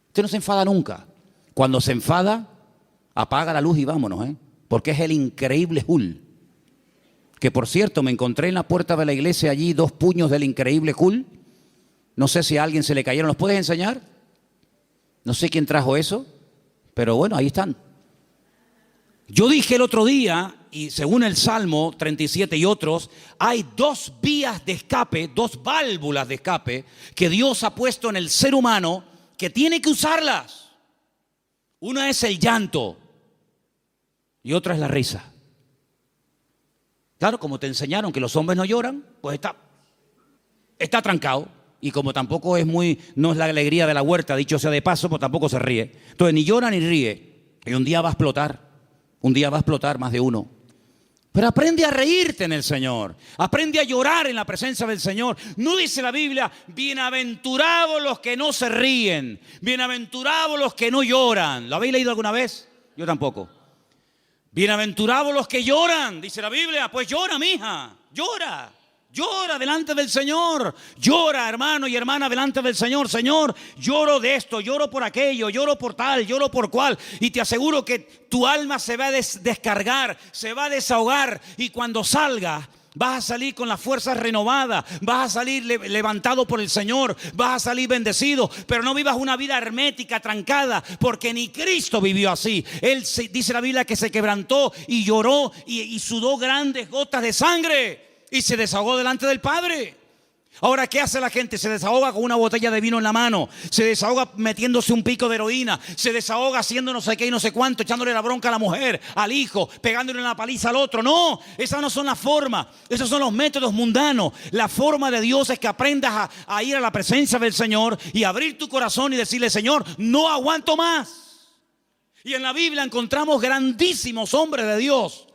Este no se enfada nunca. Cuando se enfada, apaga la luz y vámonos, porque es el increíble Hulk. Que por cierto, me encontré en la puerta de la iglesia allí 2 puños del increíble Hulk. No sé si a alguien se le cayeron. ¿Los puedes enseñar? No sé quién trajo eso, pero bueno, ahí están. Yo dije el otro día, y según el Salmo 37 y otros, hay 2 vías de escape, 2 válvulas de escape que Dios ha puesto en el ser humano que tiene que usarlas. Una es el llanto y otra es la risa. Claro, como te enseñaron que los hombres no lloran, pues está trancado. Y como tampoco no es la alegría de la huerta, dicho sea de paso, pues tampoco se ríe. Entonces ni llora ni ríe. Y un día va a explotar más de uno. Pero aprende a reírte en el Señor. Aprende a llorar en la presencia del Señor. No dice la Biblia, bienaventurados los que no se ríen. Bienaventurados los que no lloran. ¿Lo habéis leído alguna vez? Yo tampoco. Bienaventurados los que lloran, dice la Biblia. Pues llora, mija. Llora. Llora delante del Señor. Llora, hermano y hermana, delante del Señor. Señor, lloro de esto, lloro por aquello, lloro por tal, lloro por cual. Y te aseguro que tu alma se va a descargar, se va a desahogar. Y cuando salga, vas a salir con las fuerzas renovadas, vas a salir levantado por el Señor, vas a salir bendecido. Pero no vivas una vida hermética, trancada, porque ni Cristo vivió así. Él, dice la Biblia, que se quebrantó y lloró y sudó grandes gotas de sangre y se desahogó delante del Padre. Ahora, ¿qué hace la gente? Se desahoga con una botella de vino en la mano, se desahoga metiéndose un pico de heroína, se desahoga haciendo no sé qué y no sé cuánto, echándole la bronca a la mujer, al hijo, pegándole una paliza al otro. No, esas no son las formas, esos son los métodos mundanos. La forma de Dios es que aprendas a ir a la presencia del Señor y abrir tu corazón y decirle: Señor, no aguanto más. Y en la Biblia encontramos grandísimos hombres de Dios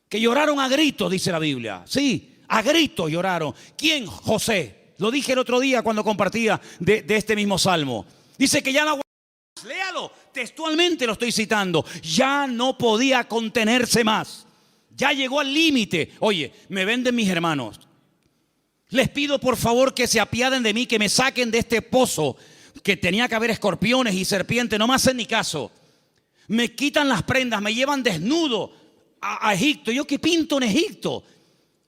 que lloraron a gritos, dice la Biblia. Sí, a gritos lloraron. ¿Quién? José. Lo dije el otro día cuando compartía de este mismo salmo. Dice que ya no aguantaba más. Léalo, textualmente lo estoy citando. Ya no podía contenerse más. Ya llegó al límite. Oye, me venden mis hermanos. Les pido por favor que se apiaden de mí, que me saquen de este pozo que tenía que haber escorpiones y serpientes. No me hacen ni caso. Me quitan las prendas, me llevan desnudo a Egipto. ¿Yo qué pinto en Egipto?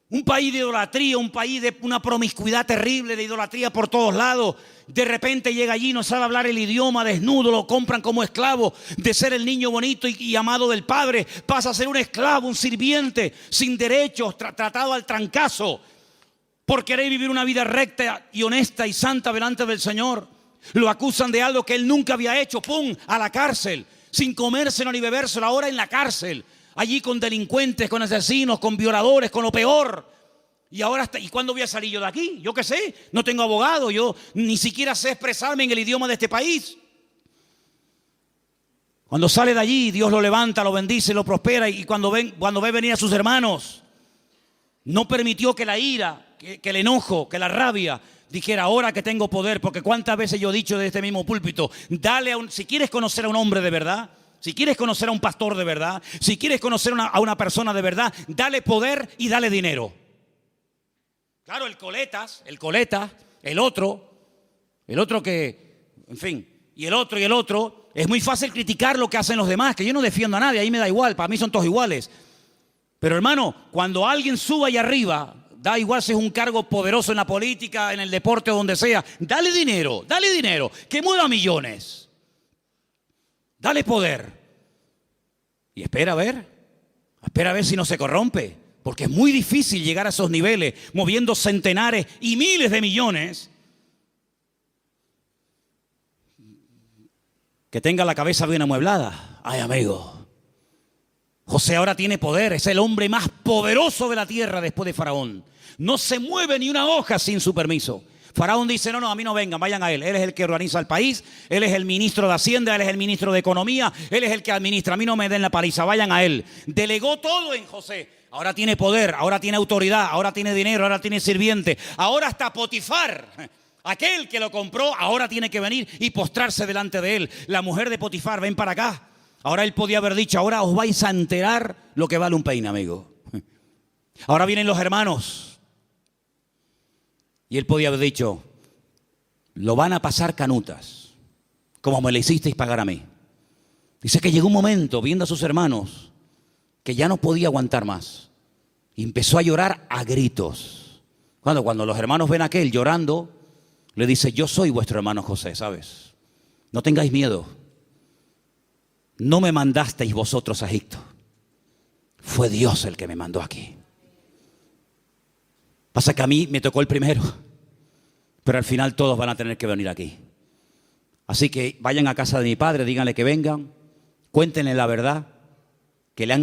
Un país de idolatría, un país de una promiscuidad terrible, de idolatría por todos lados. De repente llega allí, no sabe hablar el idioma, desnudo, lo compran como esclavo. De ser el niño bonito y amado del padre, pasa a ser un esclavo, un sirviente, sin derechos, tratado al trancazo, por querer vivir una vida recta y honesta y santa delante del Señor. Lo acusan de algo que él nunca había hecho. ¡Pum! A la cárcel, sin comérselo ni bebérselo, ahora en la cárcel. Allí con delincuentes, con asesinos, con violadores, con lo peor. Y ahora, ¿y cuándo voy a salir yo de aquí? Yo qué sé, no tengo abogado, yo ni siquiera sé expresarme en el idioma de este país. Cuando sale de allí, Dios lo levanta, lo bendice, lo prospera. Y cuando ve venir a sus hermanos, no permitió que la ira, que el enojo, que la rabia dijera: ahora que tengo poder. Porque cuántas veces yo he dicho de este mismo púlpito: si quieres conocer a un hombre de verdad, si quieres conocer a un pastor de verdad, si quieres conocer a una persona de verdad, dale poder y dale dinero. Claro, el coleta, el otro que, en fin, y el otro, es muy fácil criticar lo que hacen los demás, que yo no defiendo a nadie, ahí me da igual, para mí son todos iguales. Pero hermano, cuando alguien suba allá arriba, da igual si es un cargo poderoso en la política, en el deporte o donde sea, dale dinero, que mueva millones. Dale poder. Y espera a ver si no se corrompe. Porque es muy difícil llegar a esos niveles, moviendo centenares y miles de millones. Que tenga la cabeza bien amueblada. Ay, amigo. José ahora tiene poder, es el hombre más poderoso de la tierra después de Faraón. No se mueve ni una hoja sin su permiso. Faraón dice: no, a mí no vengan, vayan a él. Él es el que organiza el país, él es el ministro de Hacienda, él es el ministro de Economía, él es el que administra. A mí no me den la paliza, vayan a él. Delegó todo en José. Ahora tiene poder, ahora tiene autoridad, ahora tiene dinero, ahora tiene sirviente. Ahora hasta Potifar, aquel que lo compró, ahora tiene que venir y postrarse delante de él. La mujer de Potifar: ven para acá. Ahora él podía haber dicho: ahora os vais a enterar lo que vale un peine, amigo. Ahora vienen los hermanos. Y él podía haber dicho: lo van a pasar canutas, como me le hicisteis pagar a mí. Dice que llegó un momento, viendo a sus hermanos, que ya no podía aguantar más. Y empezó a llorar a gritos. Cuando los hermanos ven a aquel llorando, le dice: yo soy vuestro hermano José, ¿sabes? No tengáis miedo. No me mandasteis vosotros a Egipto. Fue Dios el que me mandó aquí. Pasa que a mí me tocó el primero, pero al final todos van a tener que venir aquí. Así que vayan a casa de mi padre, díganle que vengan, cuéntenle la verdad, que le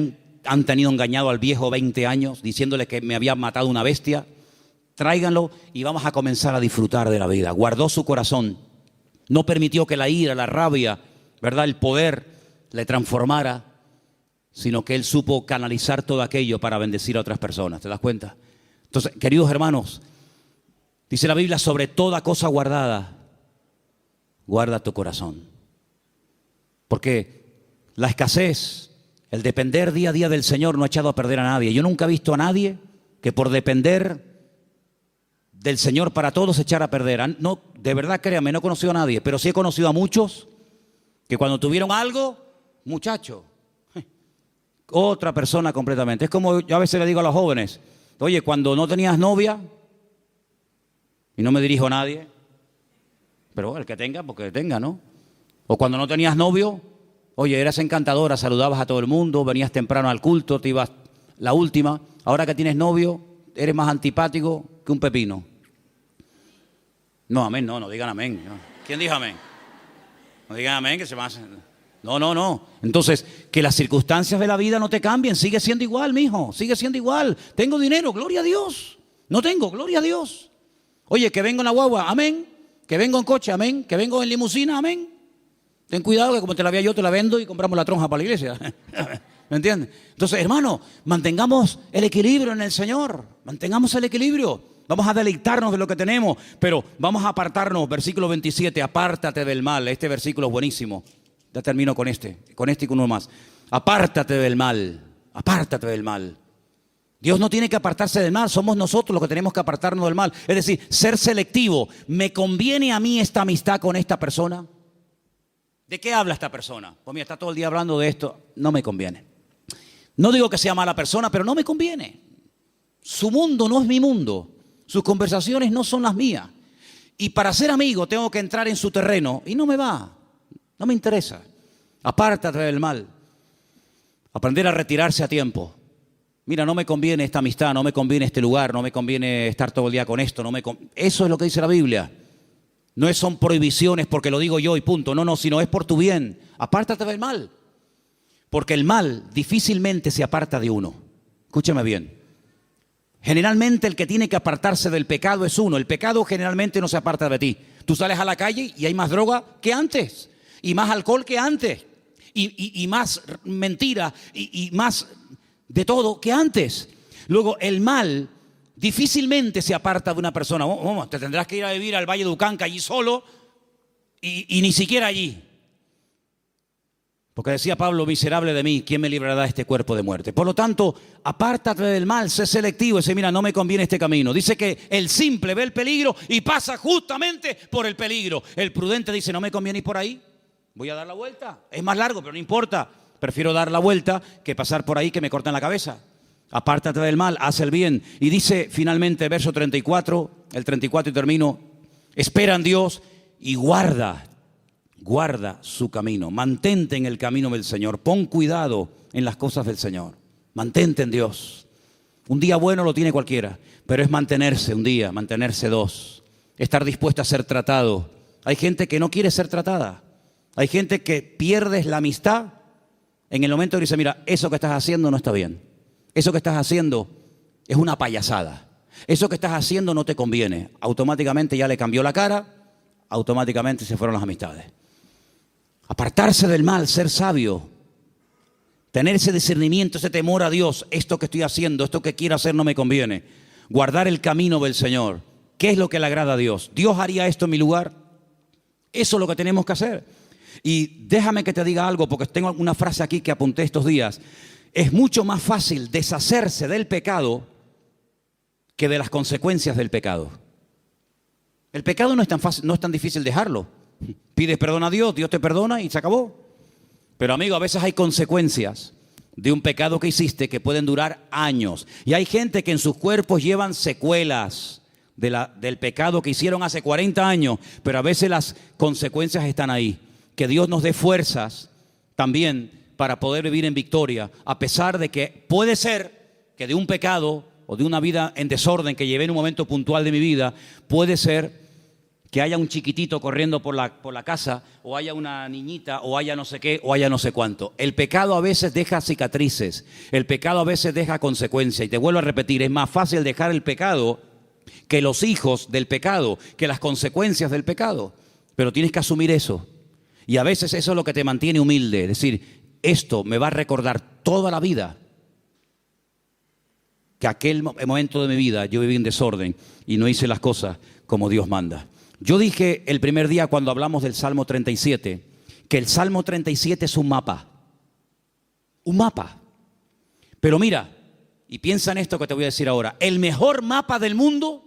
han tenido engañado al viejo 20 años, diciéndole que me había matado una bestia. Tráiganlo y vamos a comenzar a disfrutar de la vida. Guardó su corazón, no permitió que la ira, la rabia, ¿verdad?, el poder le transformara, sino que él supo canalizar todo aquello para bendecir a otras personas. ¿Te das cuenta? Entonces, queridos hermanos, dice la Biblia: sobre toda cosa guardada, guarda tu corazón. Porque la escasez, el depender día a día del Señor no ha echado a perder a nadie. Yo nunca he visto a nadie que por depender del Señor para todos se echara a perder. No, de verdad, créanme, no he conocido a nadie, pero sí he conocido a muchos que cuando tuvieron algo, muchacho, otra persona completamente. Es como yo a veces le digo a los jóvenes, oye, cuando no tenías novia, y no me dirijo a nadie, pero el que tenga, porque tenga, ¿no? O cuando no tenías novio, oye, eras encantadora, saludabas a todo el mundo, venías temprano al culto, te ibas la última. Ahora que tienes novio, eres más antipático que un pepino. No, amén, no digan amén. ¿Quién dijo amén? No digan amén, que se van a... No. Entonces, que las circunstancias de la vida no te cambien. Sigue siendo igual, mijo. Sigue siendo igual. Tengo dinero, gloria a Dios. No tengo, gloria a Dios. Oye, que vengo en la guagua, amén. Que vengo en coche, amén. Que vengo en limusina, amén. Ten cuidado que como te la vea yo, te la vendo y compramos la tronja para la iglesia. ¿Me entiendes? Entonces, hermano, mantengamos el equilibrio en el Señor. Mantengamos el equilibrio. Vamos a deleitarnos de lo que tenemos, pero vamos a apartarnos. Versículo 27, apártate del mal. Este versículo es buenísimo. Ya termino con este y con uno más. Apártate del mal, apártate del mal. Dios no tiene que apartarse del mal, somos nosotros los que tenemos que apartarnos del mal. Es decir, ser selectivo. ¿Me conviene a mí esta amistad con esta persona? ¿De qué habla esta persona? Pues mira, está todo el día hablando de esto. No me conviene. No digo que sea mala persona, pero no me conviene. Su mundo no es mi mundo. Sus conversaciones no son las mías. Y para ser amigo tengo que entrar en su terreno y no me va. No me interesa. Apártate del mal. Aprender a retirarse a tiempo. Mira, no me conviene esta amistad, no me conviene este lugar, no me conviene estar todo el día con esto. Eso es lo que dice la Biblia. No son prohibiciones porque lo digo yo y punto. No, sino es por tu bien. Apártate del mal. Porque el mal difícilmente se aparta de uno. Escúchame bien. Generalmente el que tiene que apartarse del pecado es uno. El pecado generalmente no se aparta de ti. Tú sales a la calle y hay más droga que antes. Y más alcohol que antes. Y más mentira. Y más de todo que antes. Luego el mal difícilmente se aparta de una persona. Te tendrás que ir a vivir al Valle de Ucanca allí solo y ni siquiera allí. Porque decía Pablo, miserable de mí, ¿quién me librará de este cuerpo de muerte? Por lo tanto, apártate del mal, sé selectivo. Dice, mira, no me conviene este camino. Dice que el simple ve el peligro y pasa justamente por el peligro. El prudente dice, no me conviene ir por ahí, voy a dar la vuelta. Es más largo, pero no importa. Prefiero dar la vuelta que pasar por ahí que me corten la cabeza. Apártate del mal, haz el bien. Y dice finalmente, verso 34, el 34 y termino, espera en Dios y guarda su camino. Mantente en el camino del Señor. Pon cuidado en las cosas del Señor. Mantente en Dios. Un día bueno lo tiene cualquiera, pero es mantenerse un día, mantenerse dos. Estar dispuesto a ser tratado. Hay gente que no quiere ser tratada. Hay gente que pierdes la amistad en el momento que dice, mira, eso que estás haciendo no está bien. Eso que estás haciendo es una payasada. Eso que estás haciendo no te conviene. Automáticamente ya le cambió la cara, automáticamente se fueron las amistades. Apartarse del mal, ser sabio, tener ese discernimiento, ese temor a Dios. Esto que estoy haciendo, esto que quiero hacer no me conviene. Guardar el camino del Señor. ¿Qué es lo que le agrada a Dios? ¿Dios haría esto en mi lugar? Eso es lo que tenemos que hacer. Y déjame que te diga algo, porque tengo una frase aquí que apunté estos días. Es mucho más fácil deshacerse del pecado que de las consecuencias del pecado. El pecado no es tan fácil, no es tan difícil dejarlo. Pides perdón a Dios, Dios te perdona y se acabó. Pero amigo, a veces hay consecuencias de un pecado que hiciste que pueden durar años. Y hay gente que en sus cuerpos llevan secuelas del pecado que hicieron hace 40 años, pero a veces las consecuencias están ahí. Que Dios nos dé fuerzas también para poder vivir en victoria, a pesar de que puede ser que de un pecado o de una vida en desorden que llevé en un momento puntual de mi vida, puede ser que haya un chiquitito corriendo por la casa, o haya una niñita, o haya no sé qué, o haya no sé cuánto. El pecado a veces deja cicatrices, el pecado a veces deja consecuencias. Y te vuelvo a repetir, es más fácil dejar el pecado que los hijos del pecado, que las consecuencias del pecado. Pero tienes que asumir eso. Y a veces eso es lo que te mantiene humilde, es decir, esto me va a recordar toda la vida que aquel momento de mi vida yo viví en desorden y no hice las cosas como Dios manda. Yo dije el primer día cuando hablamos del Salmo 37, que el Salmo 37 es un mapa. Un mapa. Pero mira, y piensa en esto que te voy a decir ahora, el mejor mapa del mundo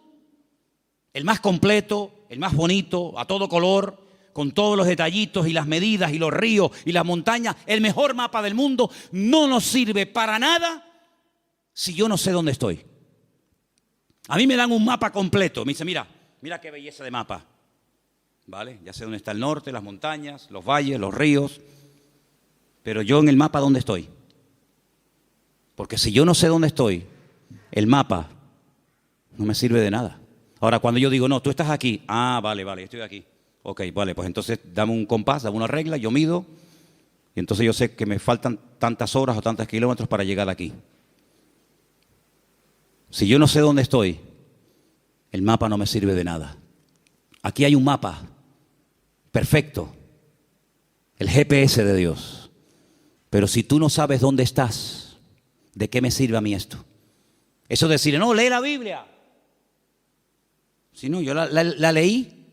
el más completo, el más bonito, a todo color, con todos los detallitos y las medidas y los ríos y las montañas, el mejor mapa del mundo, no nos sirve para nada si yo no sé dónde estoy. A mí me dan un mapa completo, me dice, mira qué belleza de mapa. ¿Vale? Ya sé dónde está el norte, las montañas, los valles, los ríos, pero yo en el mapa, ¿dónde estoy? Porque si yo no sé dónde estoy, el mapa no me sirve de nada. Ahora, cuando yo digo, no, tú estás aquí, vale, estoy aquí. Ok, vale, pues entonces dame un compás, dame una regla, yo mido, y entonces yo sé que me faltan tantas horas o tantos kilómetros para llegar aquí. Si yo no sé dónde estoy, el mapa no me sirve de nada. Aquí hay un mapa perfecto, el GPS de Dios. Pero si tú no sabes dónde estás, ¿de qué me sirve a mí esto? Eso de decir, no, lee la Biblia. Si no, yo la leí,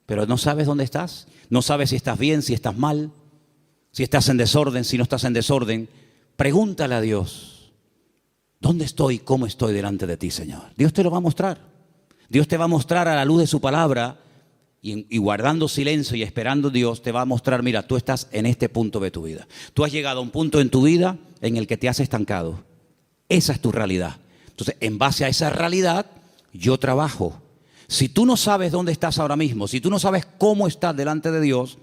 pero no sabes dónde estás. No sabes si estás bien, si estás mal, si estás en desorden, si no estás en desorden. Pregúntale a Dios, ¿dónde estoy? ¿Cómo estoy delante de ti, Señor? Dios te lo va a mostrar. Dios te va a mostrar a la luz de su palabra y guardando silencio y esperando a Dios te va a mostrar, mira, tú estás en este punto de tu vida. Tú has llegado a un punto en tu vida en el que te has estancado. Esa es tu realidad. Entonces, en base a esa realidad, yo trabajo. Si tú no sabes dónde estás ahora mismo, si tú no sabes cómo estás delante de Dios,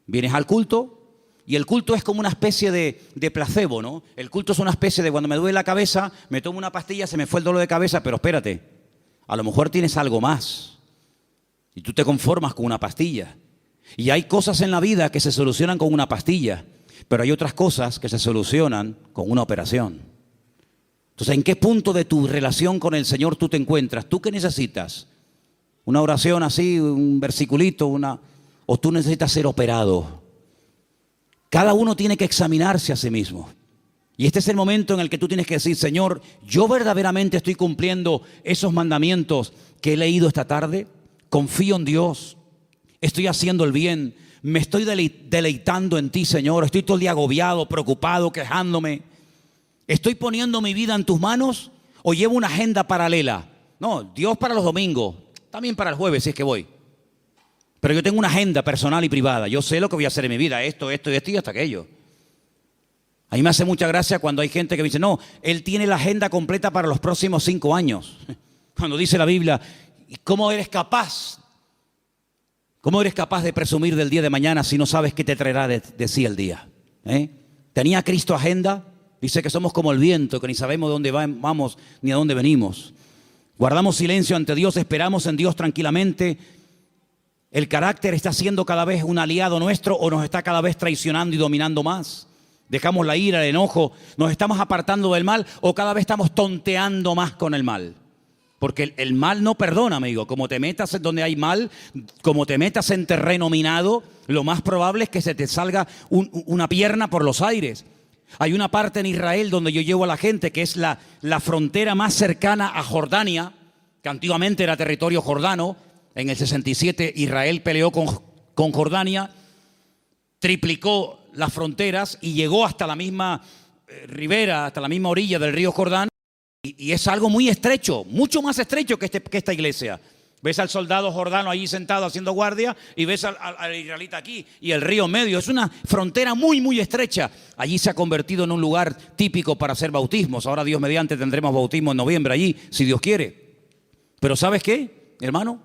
vienes al culto y el culto es como una especie de placebo, ¿no? El culto es una especie de cuando me duele la cabeza, me tomo una pastilla, se me fue el dolor de cabeza, pero espérate, a lo mejor tienes algo más y tú te conformas con una pastilla. Y hay cosas en la vida que se solucionan con una pastilla, pero hay otras cosas que se solucionan con una operación. Entonces, ¿en qué punto de tu relación con el Señor tú te encuentras? ¿Tú qué necesitas? ¿Una oración así, un versiculito, o tú necesitas ser operado? Cada uno tiene que examinarse a sí mismo. Y este es el momento en el que tú tienes que decir, Señor, ¿yo verdaderamente estoy cumpliendo esos mandamientos que he leído esta tarde? Confío en Dios, estoy haciendo el bien, me estoy deleitando en ti, Señor. Estoy todo el día agobiado, preocupado, quejándome. ¿Estoy poniendo mi vida en tus manos o llevo una agenda paralela? No, Dios para los domingos, también para el jueves si es que voy. Pero yo tengo una agenda personal y privada. Yo sé lo que voy a hacer en mi vida, esto y hasta aquello. A mí me hace mucha gracia cuando hay gente que me dice, no, él tiene la agenda completa para los próximos 5 años. Cuando dice la Biblia, ¿cómo eres capaz? ¿Cómo eres capaz de presumir del día de mañana si no sabes qué te traerá de sí el día? ¿Tenía Cristo agenda? Dice que somos como el viento, que ni sabemos de dónde vamos ni a dónde venimos. Guardamos silencio ante Dios, esperamos en Dios tranquilamente. ¿El carácter está siendo cada vez un aliado nuestro o nos está cada vez traicionando y dominando más? ¿Dejamos la ira, el enojo? ¿Nos estamos apartando del mal o cada vez estamos tonteando más con el mal? Porque el mal no perdona, amigo. Como te metas en donde hay mal, como te metas en terreno minado, lo más probable es que se te salga una pierna por los aires. Hay una parte en Israel donde yo llevo a la gente que es la frontera más cercana a Jordania, que antiguamente era territorio jordano. En el 67 Israel peleó con Jordania, triplicó las fronteras y llegó hasta la misma ribera, hasta la misma orilla del río Jordán. Y es algo muy estrecho, mucho más estrecho que esta iglesia. Ves al soldado jordano allí sentado haciendo guardia y ves al israelita aquí y el río medio. Es una frontera muy, muy estrecha. Allí se ha convertido en un lugar típico para hacer bautismos. Ahora Dios mediante tendremos bautismo en noviembre allí, si Dios quiere. Pero ¿sabes qué, hermano?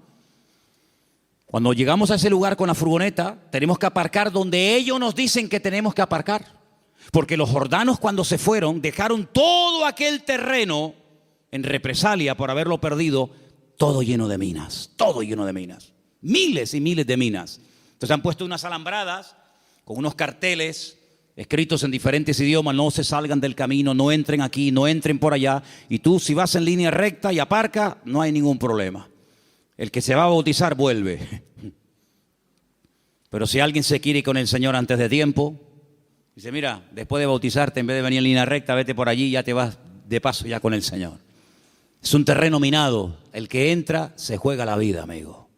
Cuando llegamos a ese lugar con la furgoneta, tenemos que aparcar donde ellos nos dicen que tenemos que aparcar. Porque los jordanos cuando se fueron dejaron todo aquel terreno en represalia por haberlo perdido, todo lleno de minas, todo lleno de minas, miles y miles de minas. Entonces han puesto unas alambradas con unos carteles escritos en diferentes idiomas, no se salgan del camino, no entren aquí, no entren por allá. Y tú si vas en línea recta y aparca, no hay ningún problema. El que se va a bautizar vuelve. Pero si alguien se quiere ir con el Señor antes de tiempo, dice, mira, después de bautizarte, en vez de venir en línea recta, vete por allí y ya te vas de paso ya con el Señor. Es un terreno minado. El que entra se juega la vida, amigo.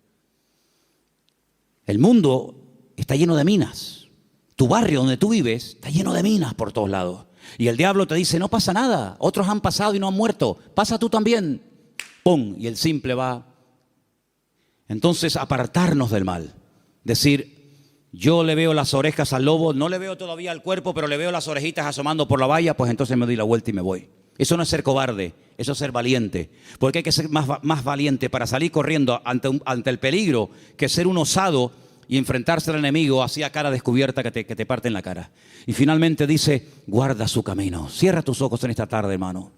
El mundo está lleno de minas. Tu barrio donde tú vives está lleno de minas por todos lados. Y el diablo te dice, no pasa nada. Otros han pasado y no han muerto. Pasa tú también. ¡Pum! Y el simple va Entonces, apartarnos del mal. Decir, yo le veo las orejas al lobo, no le veo todavía el cuerpo, pero le veo las orejitas asomando por la valla, pues entonces me doy la vuelta y me voy. Eso no es ser cobarde, eso es ser valiente. Porque hay que ser más valiente para salir corriendo ante el peligro que ser un osado y enfrentarse al enemigo así a cara descubierta que te parte en la cara. Y finalmente dice, guarda su camino. Cierra tus ojos en esta tarde, hermano.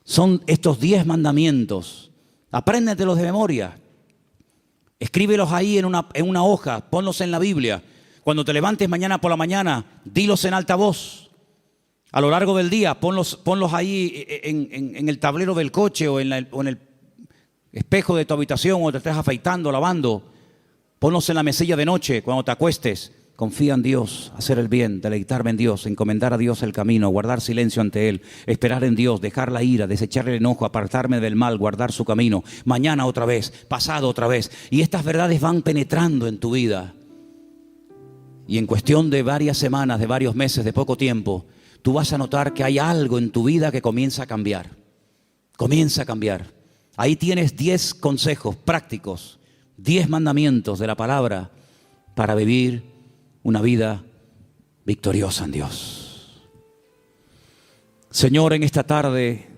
Son estos 10 mandamientos. Apréndetelos de memoria. Escríbelos ahí en una hoja, ponlos en la Biblia. Cuando te levantes mañana por la mañana, dilos en alta voz. A lo largo del día, ponlos ahí en el tablero del coche o en el espejo de tu habitación o te estés afeitando, lavando. Ponlos en la mesilla de noche cuando te acuestes. Confía en Dios, hacer el bien, deleitarme en Dios, encomendar a Dios el camino, guardar silencio ante Él, esperar en Dios, dejar la ira, desechar el enojo, apartarme del mal, guardar su camino. Mañana otra vez, pasado otra vez. Y estas verdades van penetrando en tu vida. Y en cuestión de varias semanas, de varios meses, de poco tiempo, tú vas a notar que hay algo en tu vida que comienza a cambiar. Comienza a cambiar. Ahí tienes 10 consejos prácticos, 10 mandamientos de la palabra para vivir una vida victoriosa en Dios. Señor, en esta tarde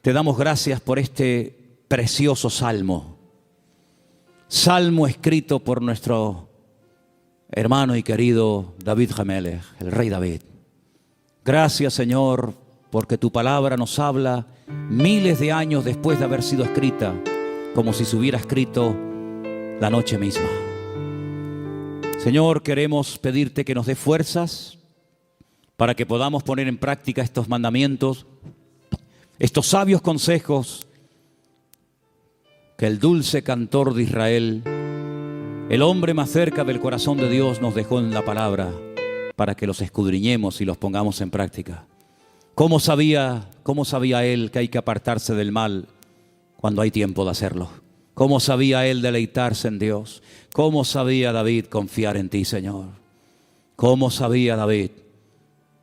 te damos gracias por este precioso salmo. Salmo escrito por nuestro hermano y querido David HaMelech, el rey David. Gracias, Señor, porque tu palabra nos habla miles de años después de haber sido escrita, como si se hubiera escrito la noche misma. Señor, queremos pedirte que nos dé fuerzas para que podamos poner en práctica estos mandamientos, estos sabios consejos que el dulce cantor de Israel, el hombre más cerca del corazón de Dios, nos dejó en la palabra para que los escudriñemos y los pongamos en práctica. ¿Cómo sabía él que hay que apartarse del mal cuando hay tiempo de hacerlo? ¿Cómo sabía él deleitarse en Dios? ¿Cómo sabía David confiar en ti, Señor? ¿Cómo sabía David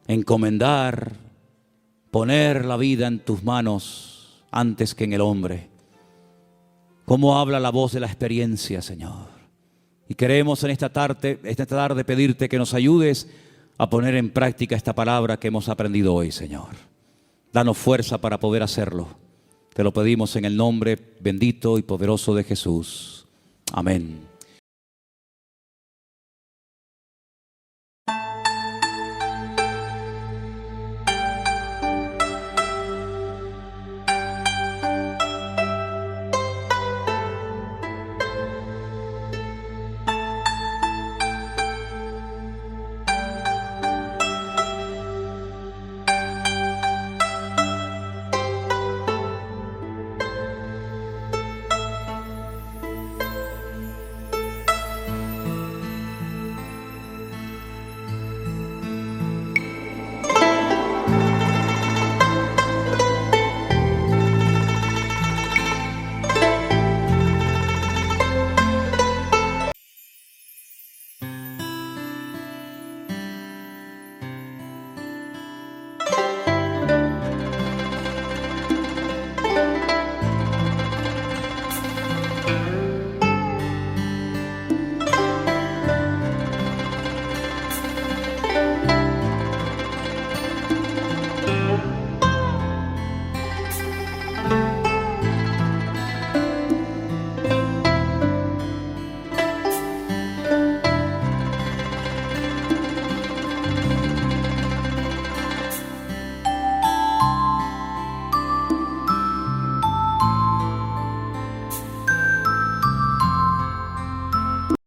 encomendar, poner la vida en tus manos antes que en el hombre? ¿Cómo habla la voz de la experiencia, Señor? Y queremos en esta tarde pedirte que nos ayudes a poner en práctica esta palabra que hemos aprendido hoy, Señor. Danos fuerza para poder hacerlo. Te lo pedimos en el nombre bendito y poderoso de Jesús. Amén.